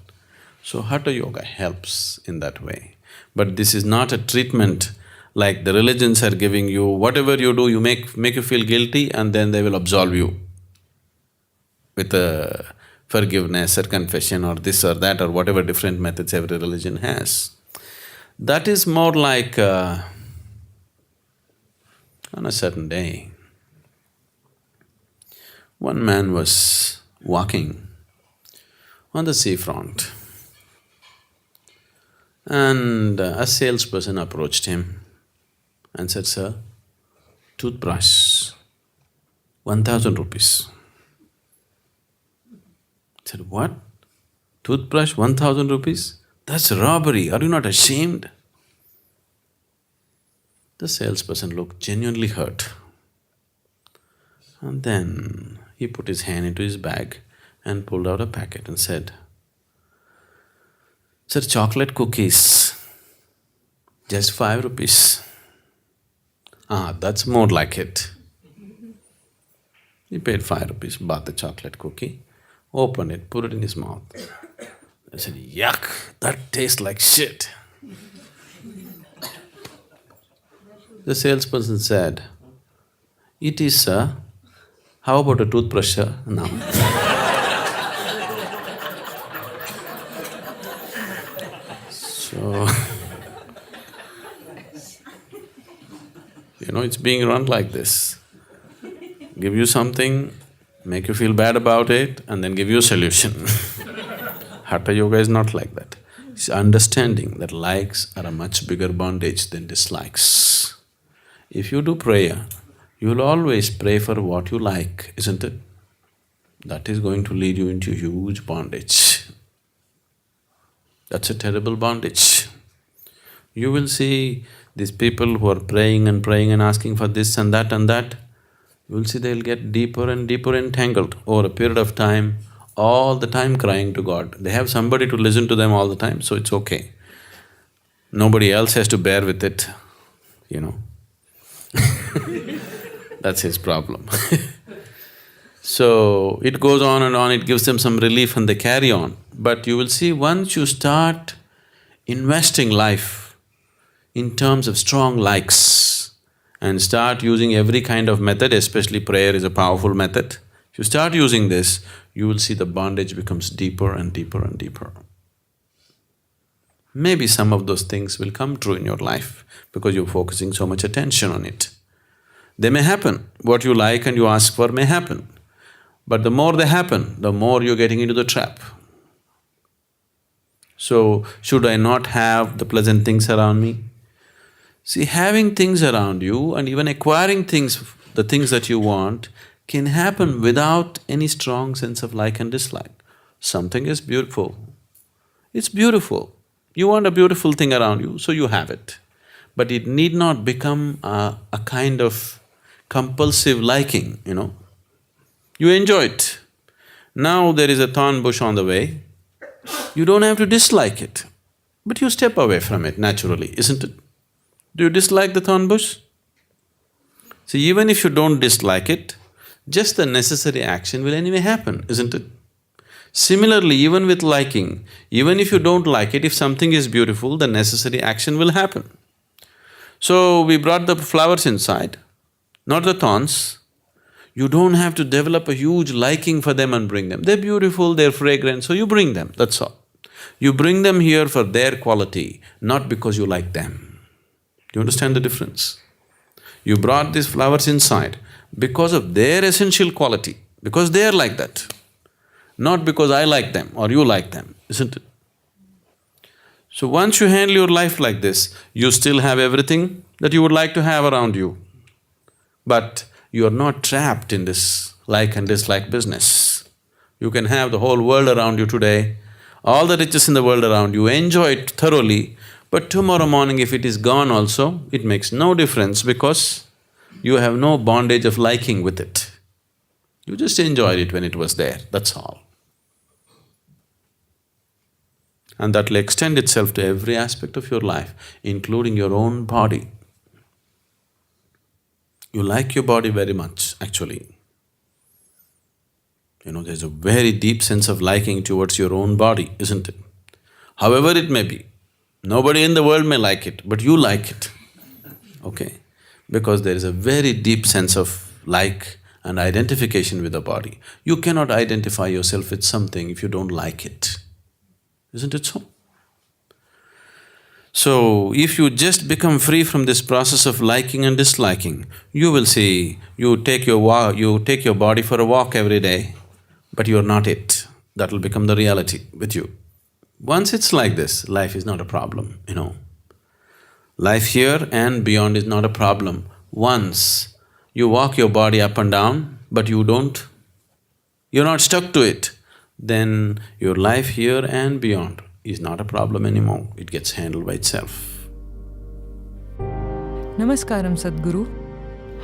S1: So Hatha Yoga helps in that way. But this is not a treatment like the religions are giving you, whatever you do, you make you feel guilty and then they will absolve you with a forgiveness or confession or this or that or whatever different methods every religion has. That is more like on a certain day, one man was walking on the seafront and a salesperson approached him and said, "Sir, toothbrush, 1,000 rupees." He said, "What? Toothbrush, 1,000 rupees? That's robbery, are you not ashamed?" The salesperson looked genuinely hurt. And then he put his hand into his bag and pulled out a packet and said, "Sir, chocolate cookies, just 5 rupees. Ah, that's more like it." He paid 5 rupees, bought the chocolate cookie, opened it, put it in his mouth. I said, "Yuck, that tastes like shit." The salesperson said, "It is, sir. How about a toothbrush, sir?" No. So, it's being run like this. Give you something, make you feel bad about it, and then give you a solution. Hatha Yoga is not like that. It's understanding that likes are a much bigger bondage than dislikes. If you do prayer, you'll always pray for what you like, isn't it? That is going to lead you into huge bondage. That's a terrible bondage. You will see these people who are praying and asking for this and that, you will see they'll get deeper and deeper entangled over a period of time, all the time crying to God. They have somebody to listen to them all the time, so it's okay. Nobody else has to bear with it, That's his problem. So, it goes on and on, it gives them some relief and they carry on. But you will see once you start investing life in terms of strong likes and start using every kind of method, especially prayer is a powerful method, if you start using this, you will see the bondage becomes deeper and deeper and deeper. Maybe some of those things will come true in your life because you're focusing so much attention on it. They may happen, what you like and you ask for may happen. But the more they happen, the more you're getting into the trap. So, should I not have the pleasant things around me? See, having things around you and even acquiring things, the things that you want, can happen without any strong sense of like and dislike. Something is beautiful, it's beautiful. You want a beautiful thing around you, so you have it. But it need not become a kind of compulsive liking, You enjoy it. Now there is a thorn bush on the way, you don't have to dislike it, but you step away from it naturally, isn't it? Do you dislike the thorn bush? See, even if you don't dislike it, just the necessary action will anyway happen, isn't it? Similarly, even with liking, even if you don't like it, if something is beautiful, the necessary action will happen. So, we brought the flowers inside, not the thorns. You don't have to develop a huge liking for them and bring them. They're beautiful, they're fragrant, so you bring them, that's all. You bring them here for their quality, not because you like them. Do you understand the difference? You brought these flowers inside because of their essential quality, because they're like that. Not because I like them or you like them, isn't it? So once you handle your life like this, you still have everything that you would like to have around you. But you are not trapped in this like and dislike business. You can have the whole world around you today, all the riches in the world around you, enjoy it thoroughly, but tomorrow morning if it is gone also, it makes no difference because you have no bondage of liking with it. You just enjoyed it when it was there, that's all. And that will extend itself to every aspect of your life, including your own body. You like your body very much, actually. There's a very deep sense of liking towards your own body, isn't it? However it may be. Nobody in the world may like it, but you like it, okay? Because there is a very deep sense of like and identification with the body. You cannot identify yourself with something if you don't like it, isn't it so? So, if you just become free from this process of liking and disliking, you will see, you take your body for a walk every day, but you're not it. That will become the reality with you. Once it's like this, life is not a problem, Life here and beyond is not a problem. Once you walk your body up and down, but you're not stuck to it, then your life here and beyond is not a problem anymore. It gets handled by itself.
S5: Namaskaram, Sadhguru.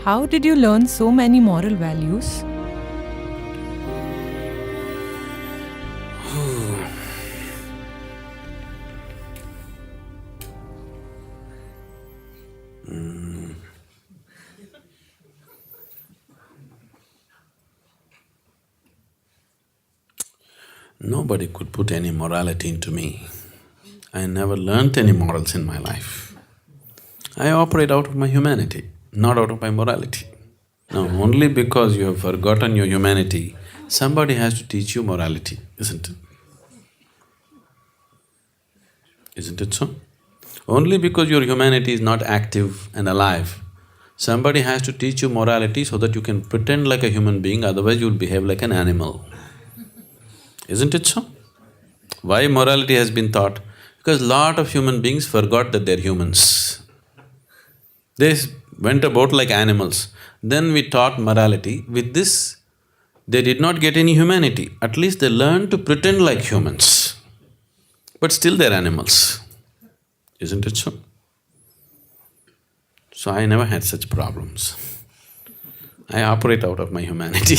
S5: How did you learn so many moral values?
S1: Nobody could put any morality into me. I never learnt any morals in my life. I operate out of my humanity, not out of my morality. Now, only because you have forgotten your humanity, somebody has to teach you morality, isn't it? Isn't it so? Only because your humanity is not active and alive, somebody has to teach you morality so that you can pretend like a human being, otherwise you'll behave like an animal. Isn't it so? Why morality has been taught? Because lot of human beings forgot that they're humans. They went about like animals. Then we taught morality. With this, they did not get any humanity. At least they learned to pretend like humans. But still they're animals. Isn't it so? So I never had such problems. I operate out of my humanity.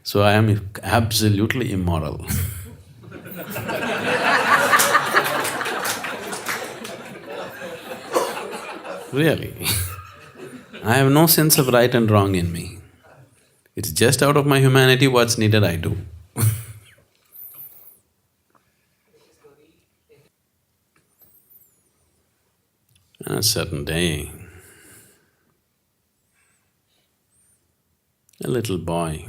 S1: So I am absolutely immoral. Really. I have no sense of right and wrong in me. It's just out of my humanity, what's needed I do. On a certain day, a little boy,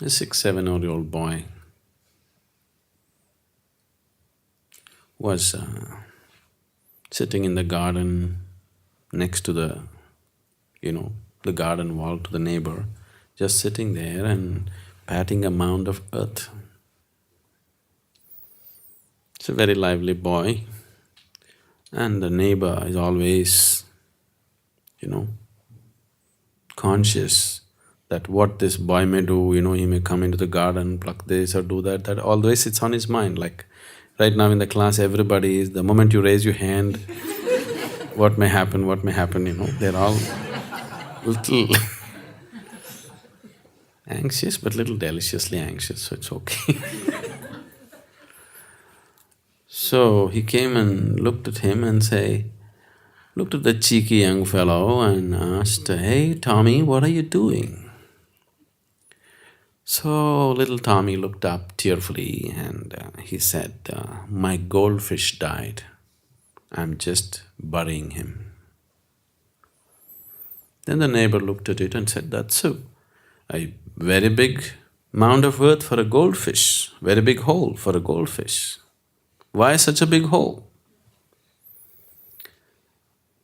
S1: a 6-7-year-old boy, was sitting in the garden next to the garden wall to the neighbor, just sitting there and patting a mound of earth. It's a very lively boy, and the neighbor is always, conscious that what this boy may do, he may come into the garden, pluck this or do that, always it's on his mind. Like right now in the class, everybody is, the moment you raise your hand, what may happen, they're all little anxious, but little deliciously anxious, so it's okay. So he came and looked at him and looked at the cheeky young fellow and asked, "Hey, Tommy, what are you doing?" So little Tommy looked up tearfully and he said, "My goldfish died. I'm just burying him." Then the neighbor looked at it and said, "That's a very big mound of earth for a goldfish, very big hole for a goldfish. Why such a big hole?"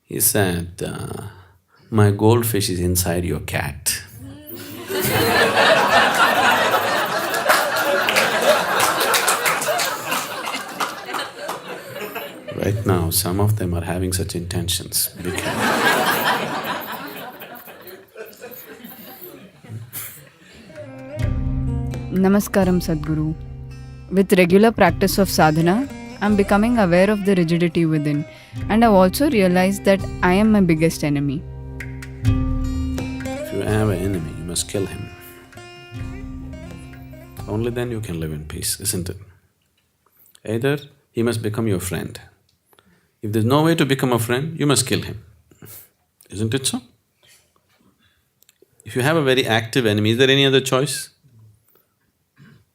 S1: He said, "My goldfish is inside your cat." Right now, some of them are having such intentions. Be careful.
S6: Namaskaram, Sadhguru. With regular practice of sadhana, I'm becoming aware of the rigidity within, and I've also realized that I am my biggest enemy.
S1: If you have an enemy, you must kill him. only then you can live in peace, isn't it? Either he must become your friend. If there's no way to become a friend, you must kill him. Isn't it so? If you have a very active enemy, is there any other choice?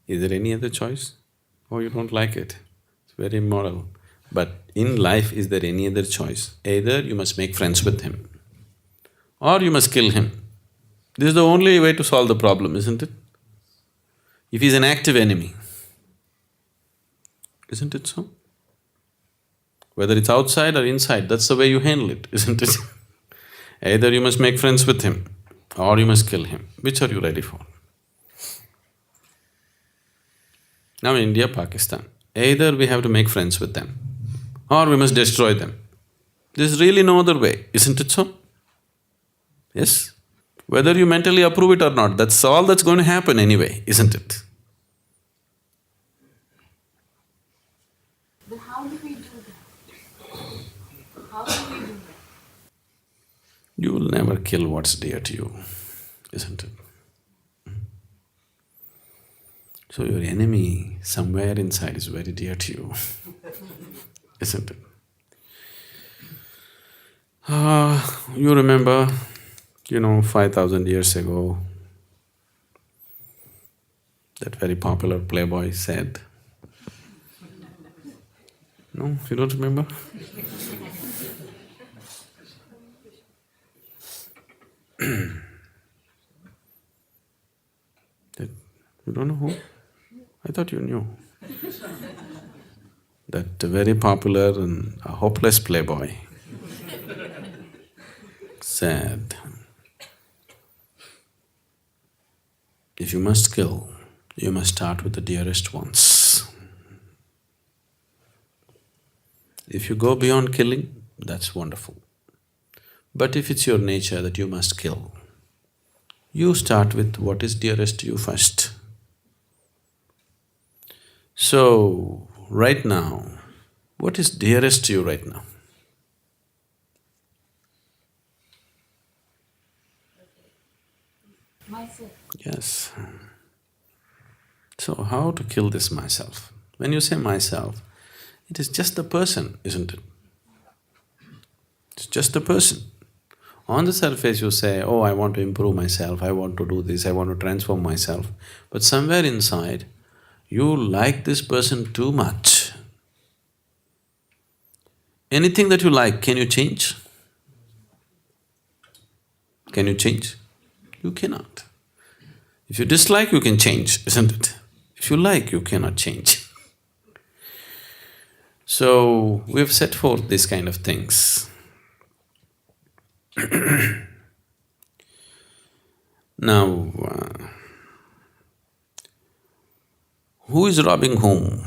S1: Is there any other choice? Oh, you don't like it, it's very immoral. But in life, is there any other choice? Either you must make friends with him, or you must kill him. This is the only way to solve the problem, isn't it? If he's an active enemy, isn't it so? Whether it's outside or inside, that's the way you handle it, isn't it? Either you must make friends with him, or you must kill him. Which are you ready for? Now India, Pakistan, either we have to make friends with them, or we must destroy them. There's really no other way, isn't it so? Yes? Whether you mentally approve it or not, that's all that's going to happen anyway, isn't it?
S7: But how do we do that? How do we do that?
S1: You will never kill what's dear to you, isn't it? So your enemy somewhere inside is very dear to you, isn't it? You remember, 5,000 years ago, that very popular playboy said… No, you don't remember? You don't know who? I thought you knew. That very popular and a hopeless playboy said, if you must kill, you must start with the dearest ones. If you go beyond killing, that's wonderful. But if it's your nature that you must kill, you start with what is dearest to you first. So, right now, what is dearest to you right now?
S7: Myself.
S1: Yes. So, how to kill this myself? When you say myself, it is just the person, isn't it? It's just the person. On the surface you say, oh, I want to improve myself, I want to do this, I want to transform myself. But somewhere inside, you like this person too much. Anything that you like, can you change? Can you change? You cannot. If you dislike, you can change, isn't it? If you like, you cannot change. So, we've set forth these kind of things. Now, who is robbing whom?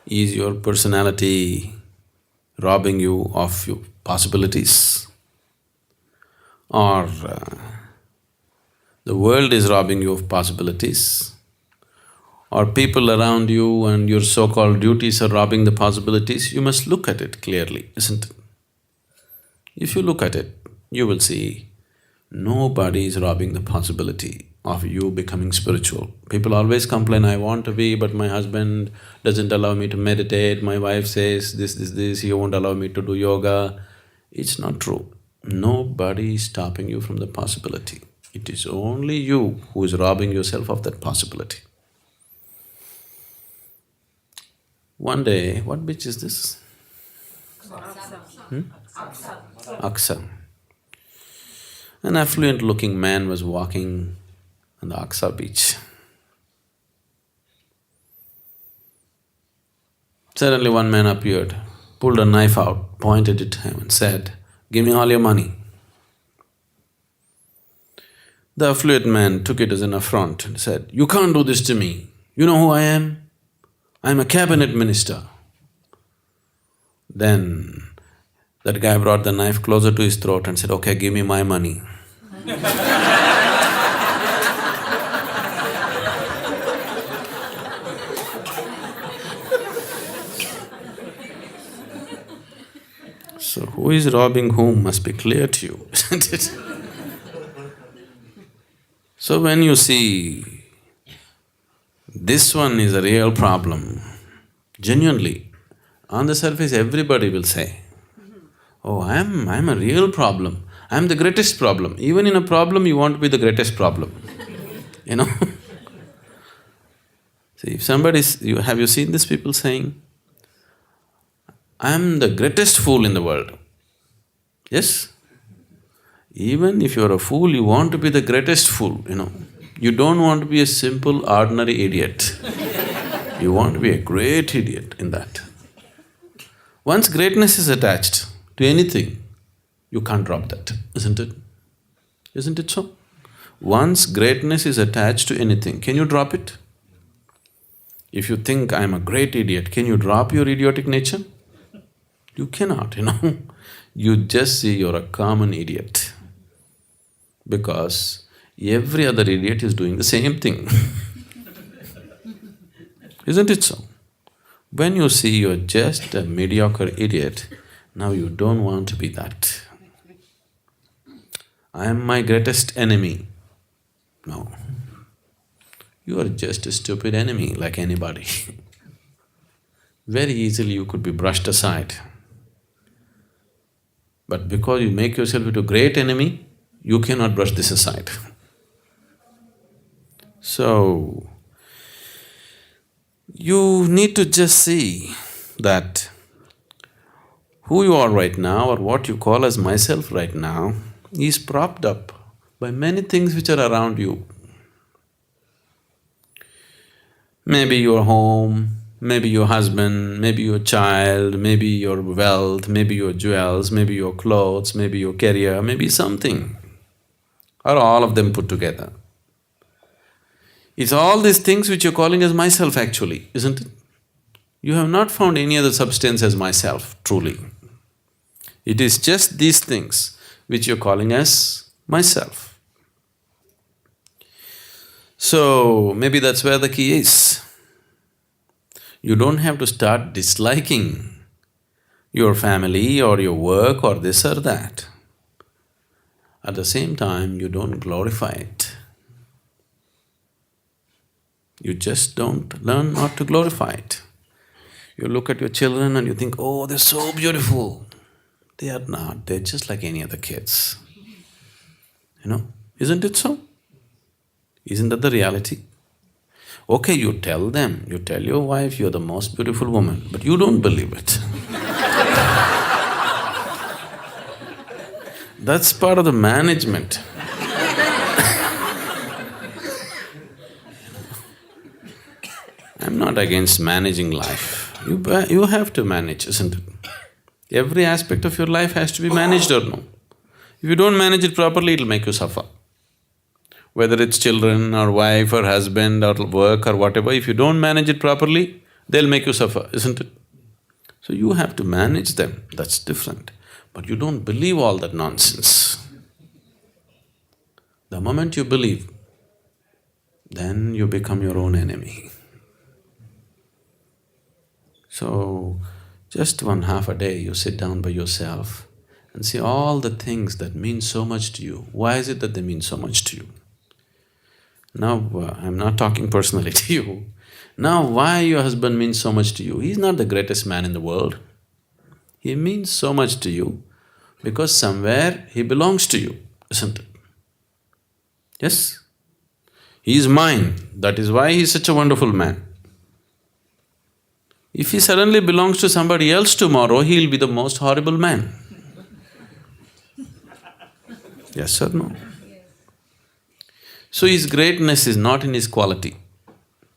S1: Is your personality robbing you of your possibilities? Or the world is robbing you of possibilities? Or people around you and your so-called duties are robbing the possibilities? You must look at it clearly, isn't it? If you look at it, you will see nobody is robbing the possibility of you becoming spiritual. People always complain, I want to be, but my husband doesn't allow me to meditate, my wife says this, he won't allow me to do yoga. It's not true. Nobody is stopping you from the possibility. It is only you who is robbing yourself of that possibility. One day, what beach is this? Aksa. An affluent-looking man was walking on the Aksa beach. Suddenly one man appeared, pulled a knife out, pointed it at him and said, "Give me all your money." The affluent man took it as an affront and said, "You can't do this to me. You know who I am? I'm a cabinet minister." Then that guy brought the knife closer to his throat and said, "Okay, give me my money." So who is robbing whom must be clear to you, isn't it? So when you see this one is a real problem, genuinely, on the surface everybody will say, oh, I'm a real problem, I'm the greatest problem. Even in a problem you want to be the greatest problem, you know See, if have you seen these people saying, I'm the greatest fool in the world? Yes? Even if you're a fool, you want to be the greatest fool, You don't want to be a simple, ordinary idiot. You want to be a great idiot in that. Once greatness is attached to anything, you can't drop that, isn't it? Isn't it so? Once greatness is attached to anything, can you drop it? If you think, I'm a great idiot, can you drop your idiotic nature? You cannot, You just see you're a common idiot. Because every other idiot is doing the same thing. Isn't it so? When you see you're just a mediocre idiot, now you don't want to be that. I am my greatest enemy. No. You are just a stupid enemy like anybody. Very easily you could be brushed aside. But because you make yourself into a great enemy, you cannot brush this aside. So, you need to just see that who you are right now or what you call as myself right now is propped up by many things which are around you. Maybe your home, maybe your husband, maybe your child, maybe your wealth, maybe your jewels, maybe your clothes, maybe your career, maybe something, or all of them put together. It's all these things which you're calling as myself actually, isn't it? You have not found any other substance as myself, truly. It is just these things which you're calling as myself. So, maybe that's where the key is. You don't have to start disliking your family or your work or this or that. At the same time, you don't glorify it. You just don't learn not to glorify it. You look at your children and you think, oh, they're so beautiful. They are not, they're just like any other kids. Isn't it so? Isn't that the reality? Okay, you tell them, you tell your wife you're the most beautiful woman, but you don't believe it. That's part of the management. I'm not against managing life. You have to manage, isn't it? Every aspect of your life has to be managed or no. If you don't manage it properly, it'll make you suffer. Whether it's children or wife or husband or work or whatever, if you don't manage it properly, they'll make you suffer, isn't it? So you have to manage them, that's different. But you don't believe all that nonsense. The moment you believe, then you become your own enemy. So, just 1/2 a day you sit down by yourself and see all the things that mean so much to you. Why is it that they mean so much to you? Now, I'm not talking personally to you. Now, why your husband means so much to you? He's not the greatest man in the world. He means so much to you because somewhere he belongs to you, isn't it? Yes? He is mine, that is why he is such a wonderful man. If he suddenly belongs to somebody else tomorrow, he'll be the most horrible man. Yes or no? So his greatness is not in his quality.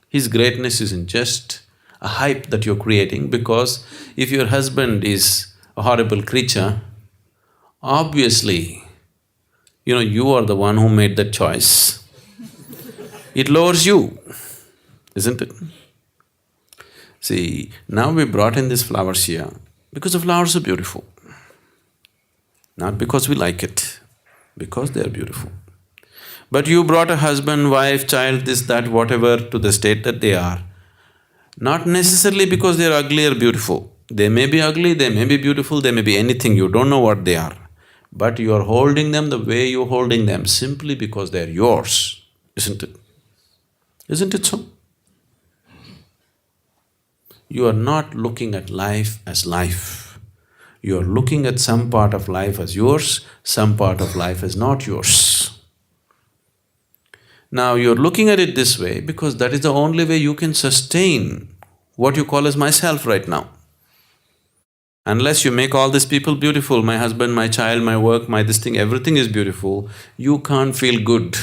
S1: His greatness is in just a hype that you're creating, because if your husband is a horrible creature, obviously, you are the one who made that choice. It lowers you, isn't it? See, now we brought in these flowers here because the flowers are beautiful. Not because we like it, because they are beautiful. But you brought a husband, wife, child, this, that, whatever to the state that they are. Not necessarily because they're ugly or beautiful. They may be ugly, they may be beautiful, they may be anything, you don't know what they are. But you're holding them the way you're holding them simply because they're yours. isn't it? Isn't it so? You are not looking at life as life. You are looking at some part of life as yours, some part of life as not yours. Now you're looking at it this way because that is the only way you can sustain what you call as myself right now. Unless you make all these people beautiful, my husband, my child, my work, my this thing, everything is beautiful, you can't feel good.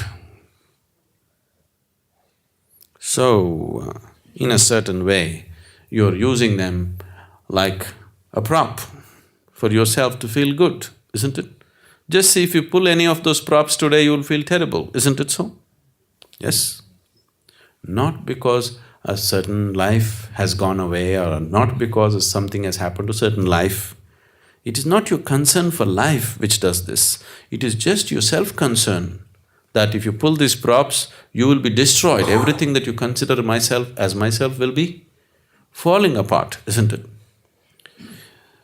S1: So, in a certain way, you're using them like a prop for yourself to feel good, isn't it? Just see, if you pull any of those props today, you'll feel terrible, isn't it so? Yes? Not because a certain life has gone away or not because something has happened to certain life. It is not your concern for life which does this. It is just your self-concern that if you pull these props, you will be destroyed. Everything that you consider myself as myself will be falling apart, isn't it?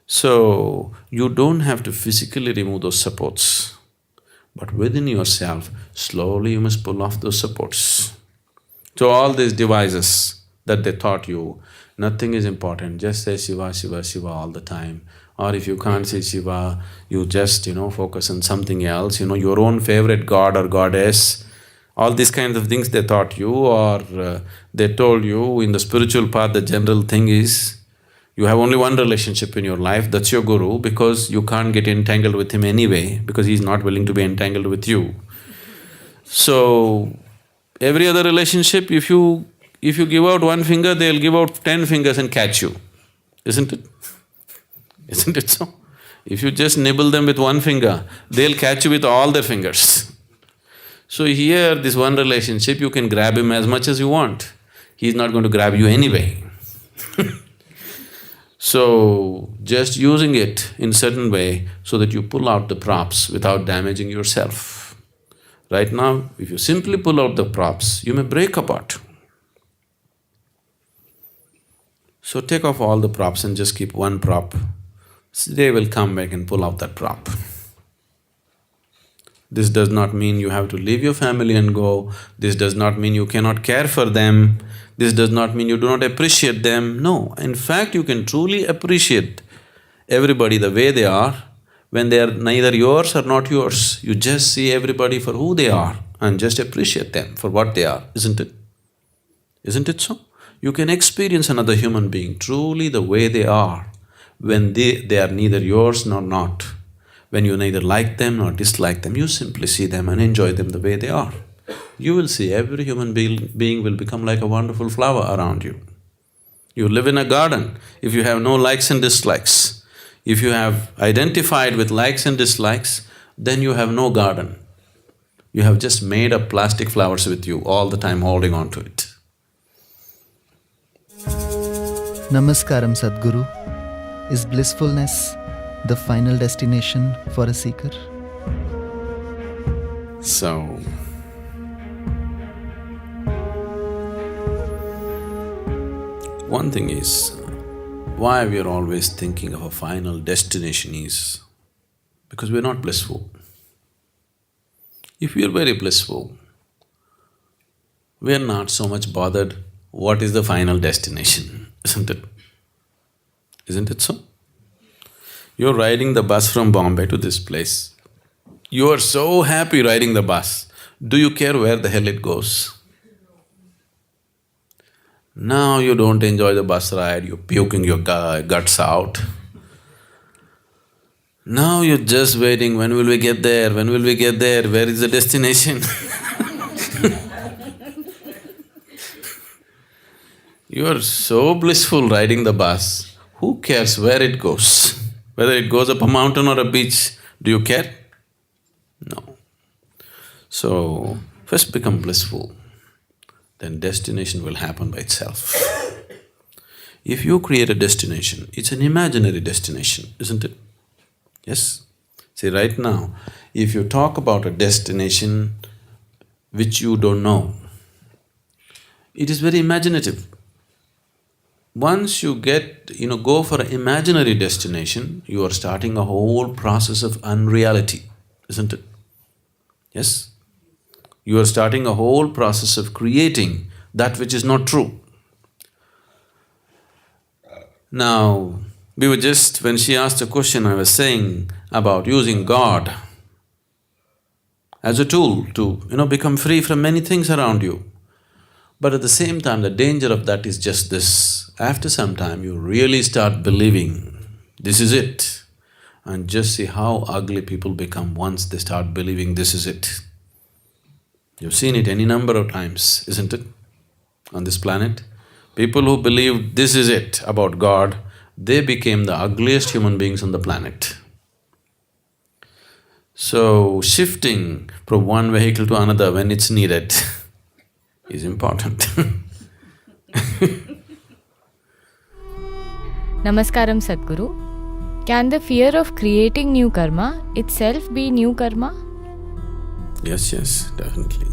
S1: So, you don't have to physically remove those supports, but within yourself, slowly you must pull off those supports. So all these devices that they taught you, nothing is important, just say Shiva, Shiva, Shiva all the time. Or if you can't say Shiva, you just, focus on something else, your own favorite god or goddess. All these kinds of things they taught you, or they told you in the spiritual path, the general thing is, you have only one relationship in your life, that's your guru, because you can't get entangled with him anyway, because he's not willing to be entangled with you. So, every other relationship, if you give out one finger, they'll give out 10 fingers and catch you, isn't it? Isn't it so? If you just nibble them with one finger, they'll catch you with all their fingers. So here, this one relationship, you can grab him as much as you want. He's not going to grab you anyway. So, just using it in certain way so that you pull out the props without damaging yourself. Right now, if you simply pull out the props, you may break apart. So take off all the props and just keep one prop. They will come back and pull out that prop. This does not mean you have to leave your family and go. This does not mean you cannot care for them. This does not mean you do not appreciate them. No, in fact, you can truly appreciate everybody the way they are when they are neither yours or not yours. You just see everybody for who they are and just appreciate them for what they are, isn't it? Isn't it so? You can experience another human being truly the way they are when they are neither yours nor not. When you neither like them nor dislike them, you simply see them and enjoy them the way they are. You will see every human being will become like a wonderful flower around you. You live in a garden, if you have no likes and dislikes, if you have identified with likes and dislikes, then you have no garden. You have just made up plastic flowers with you all the time, holding on to it.
S8: Namaskaram, Sadhguru. Is blissfulness the final destination for a seeker?
S1: So, one thing is, why we are always thinking of a final destination is because we are not blissful. If we are very blissful, we are not so much bothered what is the final destination, isn't it? Isn't it so? You're riding the bus from Bombay to this place. You are so happy riding the bus. Do you care where the hell it goes? Now you don't enjoy the bus ride, you're puking your guts out. Now you're just waiting, when will we get there, when will we get there, where is the destination? You are so blissful riding the bus, who cares where it goes? Whether it goes up a mountain or a beach, do you care? No. So, first become blissful, then destination will happen by itself. If you create a destination, it's an imaginary destination, isn't it? Yes? See, right now, if you talk about a destination which you don't know, it is very imaginative. Once you go for an imaginary destination, you are starting a whole process of unreality, isn't it? Yes? You are starting a whole process of creating that which is not true. Now, when she asked a question, I was saying about using God as a tool to, become free from many things around you. But at the same time, the danger of that is just this. After some time, you really start believing, this is it. And just see how ugly people become once they start believing this is it. You've seen it any number of times, isn't it, on this planet? People who believed this is it about God, they became the ugliest human beings on the planet. So, shifting from one vehicle to another when it's needed is important.
S9: Namaskaram Sadhguru. Can the fear of creating new karma itself be new karma?
S1: Yes, definitely.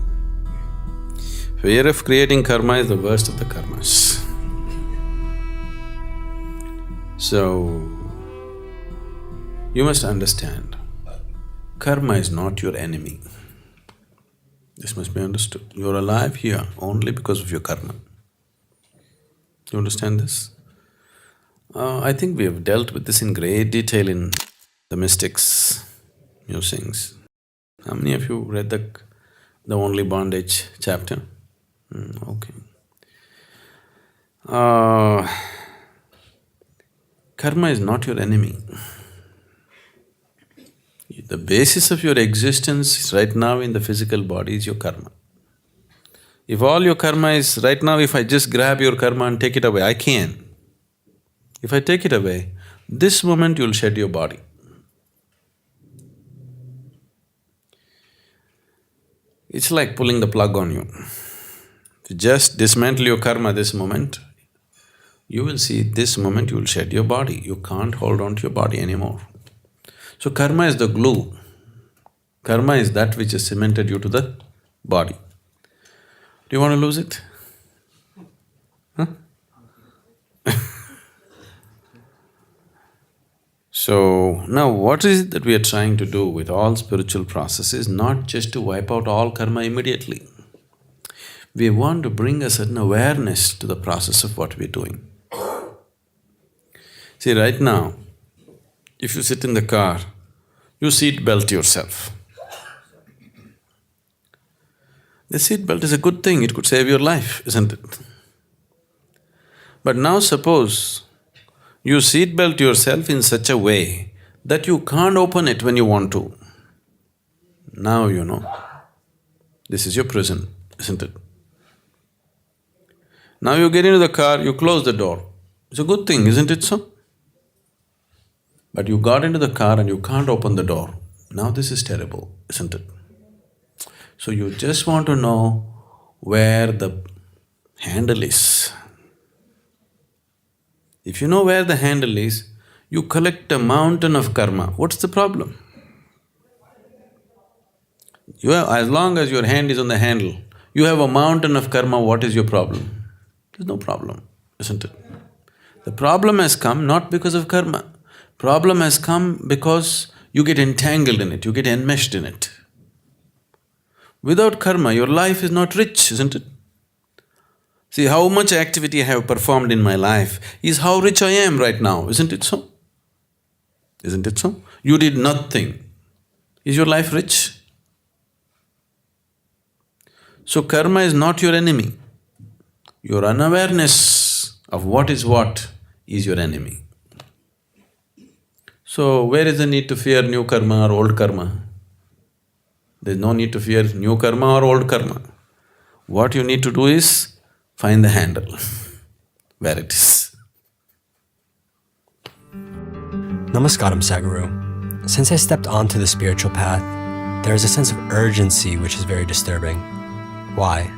S1: Fear of creating karma is the worst of the karmas. So, you must understand, karma is not your enemy. This must be understood. You're alive here only because of your karma. You understand this? I think we have dealt with this in great detail in the mystics' musings. How many of you read the Only Bondage chapter? Okay. Karma is not your enemy. The basis of your existence right now in the physical body is your karma. If all your karma is… right now, if I just grab your karma and take it away, I can. If I take it away, this moment you'll shed your body. It's like pulling the plug on you. If you just dismantle your karma this moment, you will see this moment you will shed your body. You can't hold on to your body anymore. So karma is the glue. Karma is that which has cemented you to the body. Do you want to lose it? Huh? So, now what is it that we are trying to do with all spiritual processes? Not just to wipe out all karma immediately. We want to bring a certain awareness to the process of what we're doing. See, right now, if you sit in the car, you seat belt yourself. The seat belt is a good thing, it could save your life, isn't it? But now suppose you seatbelt yourself in such a way that you can't open it when you want to. Now you know, this is your prison, isn't it? Now you get into the car, you close the door. It's a good thing, isn't it so? But you got into the car and you can't open the door. Now this is terrible, isn't it? So you just want to know where the handle is. If you know where the handle is, you collect a mountain of karma. What's the problem? As long as your hand is on the handle, you have a mountain of karma, what is your problem? There's no problem, isn't it? The problem has come not because of karma. Problem has come because you get entangled in it, you get enmeshed in it. Without karma, your life is not rich, isn't it? See, how much activity I have performed in my life is how rich I am right now, isn't it so? Isn't it so? You did nothing. Is your life rich? So karma is not your enemy. Your unawareness of what is your enemy. So where is the need to fear new karma or old karma? There's no need to fear new karma or old karma. What you need to do is find the handle, where it is.
S10: Namaskaram, Sadhguru. Since I stepped onto the spiritual path, there is a sense of urgency which is very disturbing. Why?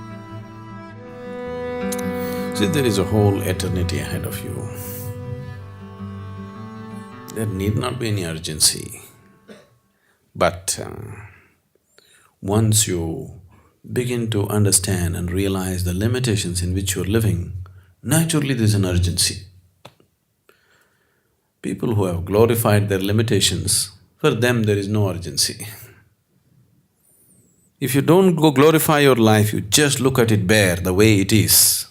S1: See, there is a whole eternity ahead of you. There need not be any urgency. But once you begin to understand and realize the limitations in which you're living, naturally there's an urgency. People who have glorified their limitations, for them there is no urgency. If you don't go glorify your life, you just look at it bare, the way it is,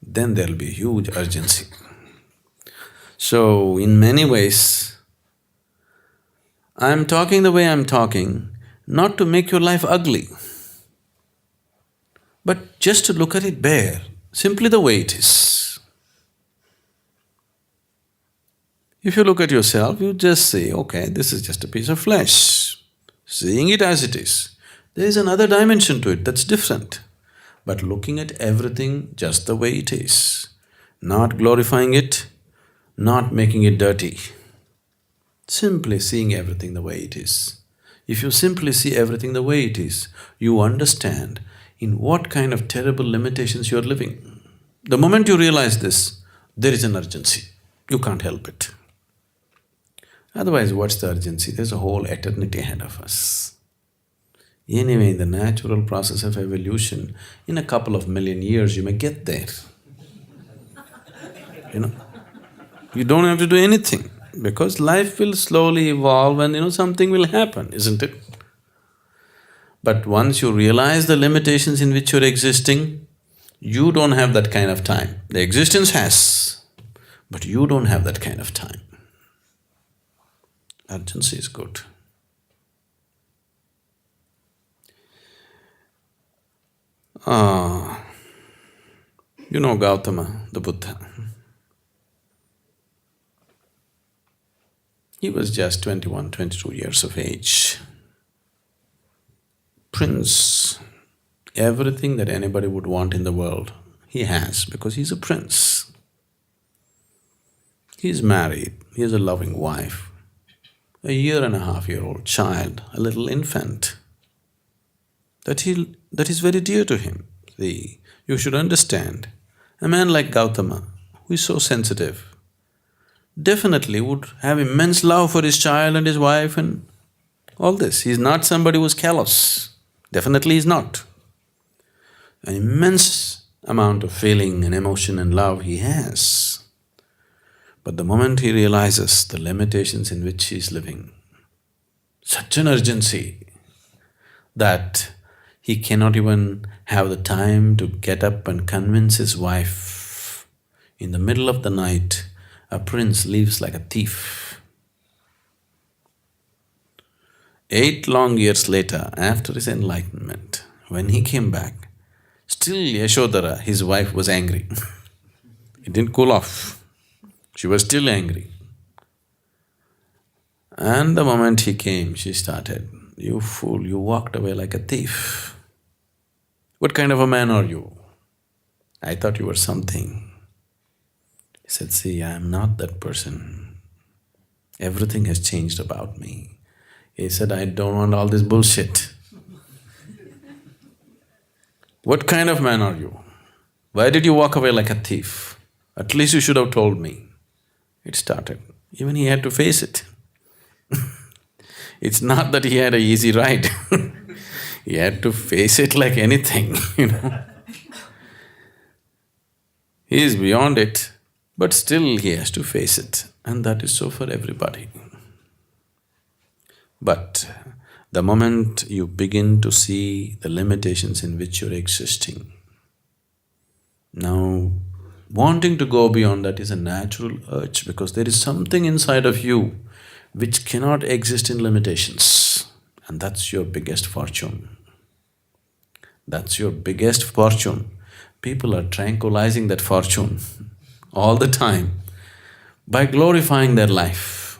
S1: then there'll be huge urgency. So, in many ways, I'm talking the way I'm talking, not to make your life ugly, but just to look at it bare, simply the way it is. If you look at yourself, you just say, okay, this is just a piece of flesh, seeing it as it is. There is another dimension to it that's different. But looking at everything just the way it is, not glorifying it, not making it dirty, simply seeing everything the way it is. If you simply see everything the way it is, you understand in what kind of terrible limitations you're living. The moment you realize this, there is an urgency. You can't help it. Otherwise, what's the urgency? There's a whole eternity ahead of us. Anyway, in the natural process of evolution, in a couple of million years, you may get there. You don't have to do anything, because life will slowly evolve and something will happen, isn't it? But once you realize the limitations in which you're existing, you don't have that kind of time. The existence has, but you don't have that kind of time. Urgency is good. You know Gautama, the Buddha. He was just 21, 22 years of age. Prince, everything that anybody would want in the world, he has, because he's a prince. He's married, he has a loving wife, a 1.5-year-old child, a little infant, that is very dear to him. See, you should understand, a man like Gautama, who is so sensitive, definitely would have immense love for his child and his wife and all this. He's not somebody who's callous. Definitely he's not. An immense amount of feeling and emotion and love he has. But the moment he realizes the limitations in which he's living, such an urgency that he cannot even have the time to get up and convince his wife. In the middle of the night, a prince leaves like a thief. 8 long years later, after his enlightenment, when he came back, still Yashodhara, his wife, was angry. It didn't cool off. She was still angry. And the moment he came, she started, "You fool, you walked away like a thief. What kind of a man are you? I thought you were something." He said, "See, I am not that person. Everything has changed about me." He said, "I don't want all this bullshit." "What kind of man are you? Why did you walk away like a thief? At least you should have told me." It started. Even he had to face it. It's not that he had an easy ride. He had to face it like anything. He is beyond it, but still he has to face it, and that is so for everybody. But the moment you begin to see the limitations in which you're existing, now wanting to go beyond that is a natural urge, because there is something inside of you which cannot exist in limitations, and that's your biggest fortune. That's your biggest fortune. People are tranquilizing that fortune all the time by glorifying their life.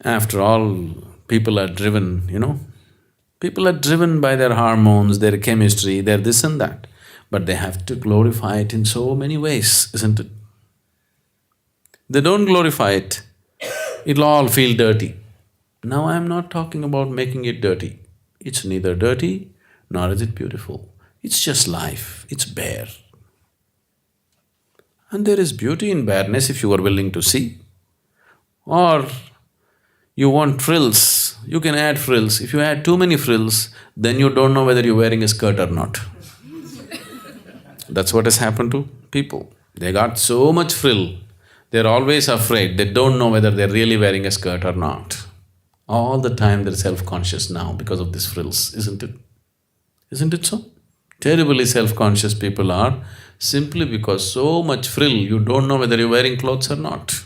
S1: After all, people are driven, people are driven by their hormones, their chemistry, their this and that, but they have to glorify it in so many ways, isn't it? They don't glorify it, it'll all feel dirty. Now I'm not talking about making it dirty. It's neither dirty nor is it beautiful. It's just life, it's bare. And there is beauty in bareness if you are willing to see. Or you want frills, you can add frills. If you add too many frills, then you don't know whether you're wearing a skirt or not. That's what has happened to people. They got so much frill, they're always afraid, they don't know whether they're really wearing a skirt or not. All the time they're self-conscious now because of these frills, isn't it? Isn't it so? Terribly self-conscious people are simply because so much frill, you don't know whether you're wearing clothes or not.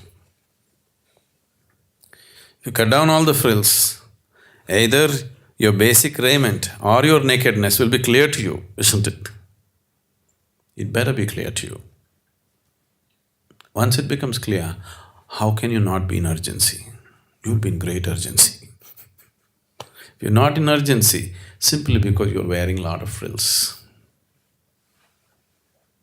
S1: You cut down all the frills, either your basic raiment or your nakedness will be clear to you, isn't it? It better be clear to you. Once it becomes clear, how can you not be in urgency? You'll be in great urgency. If you're not in urgency, simply because you're wearing a lot of frills.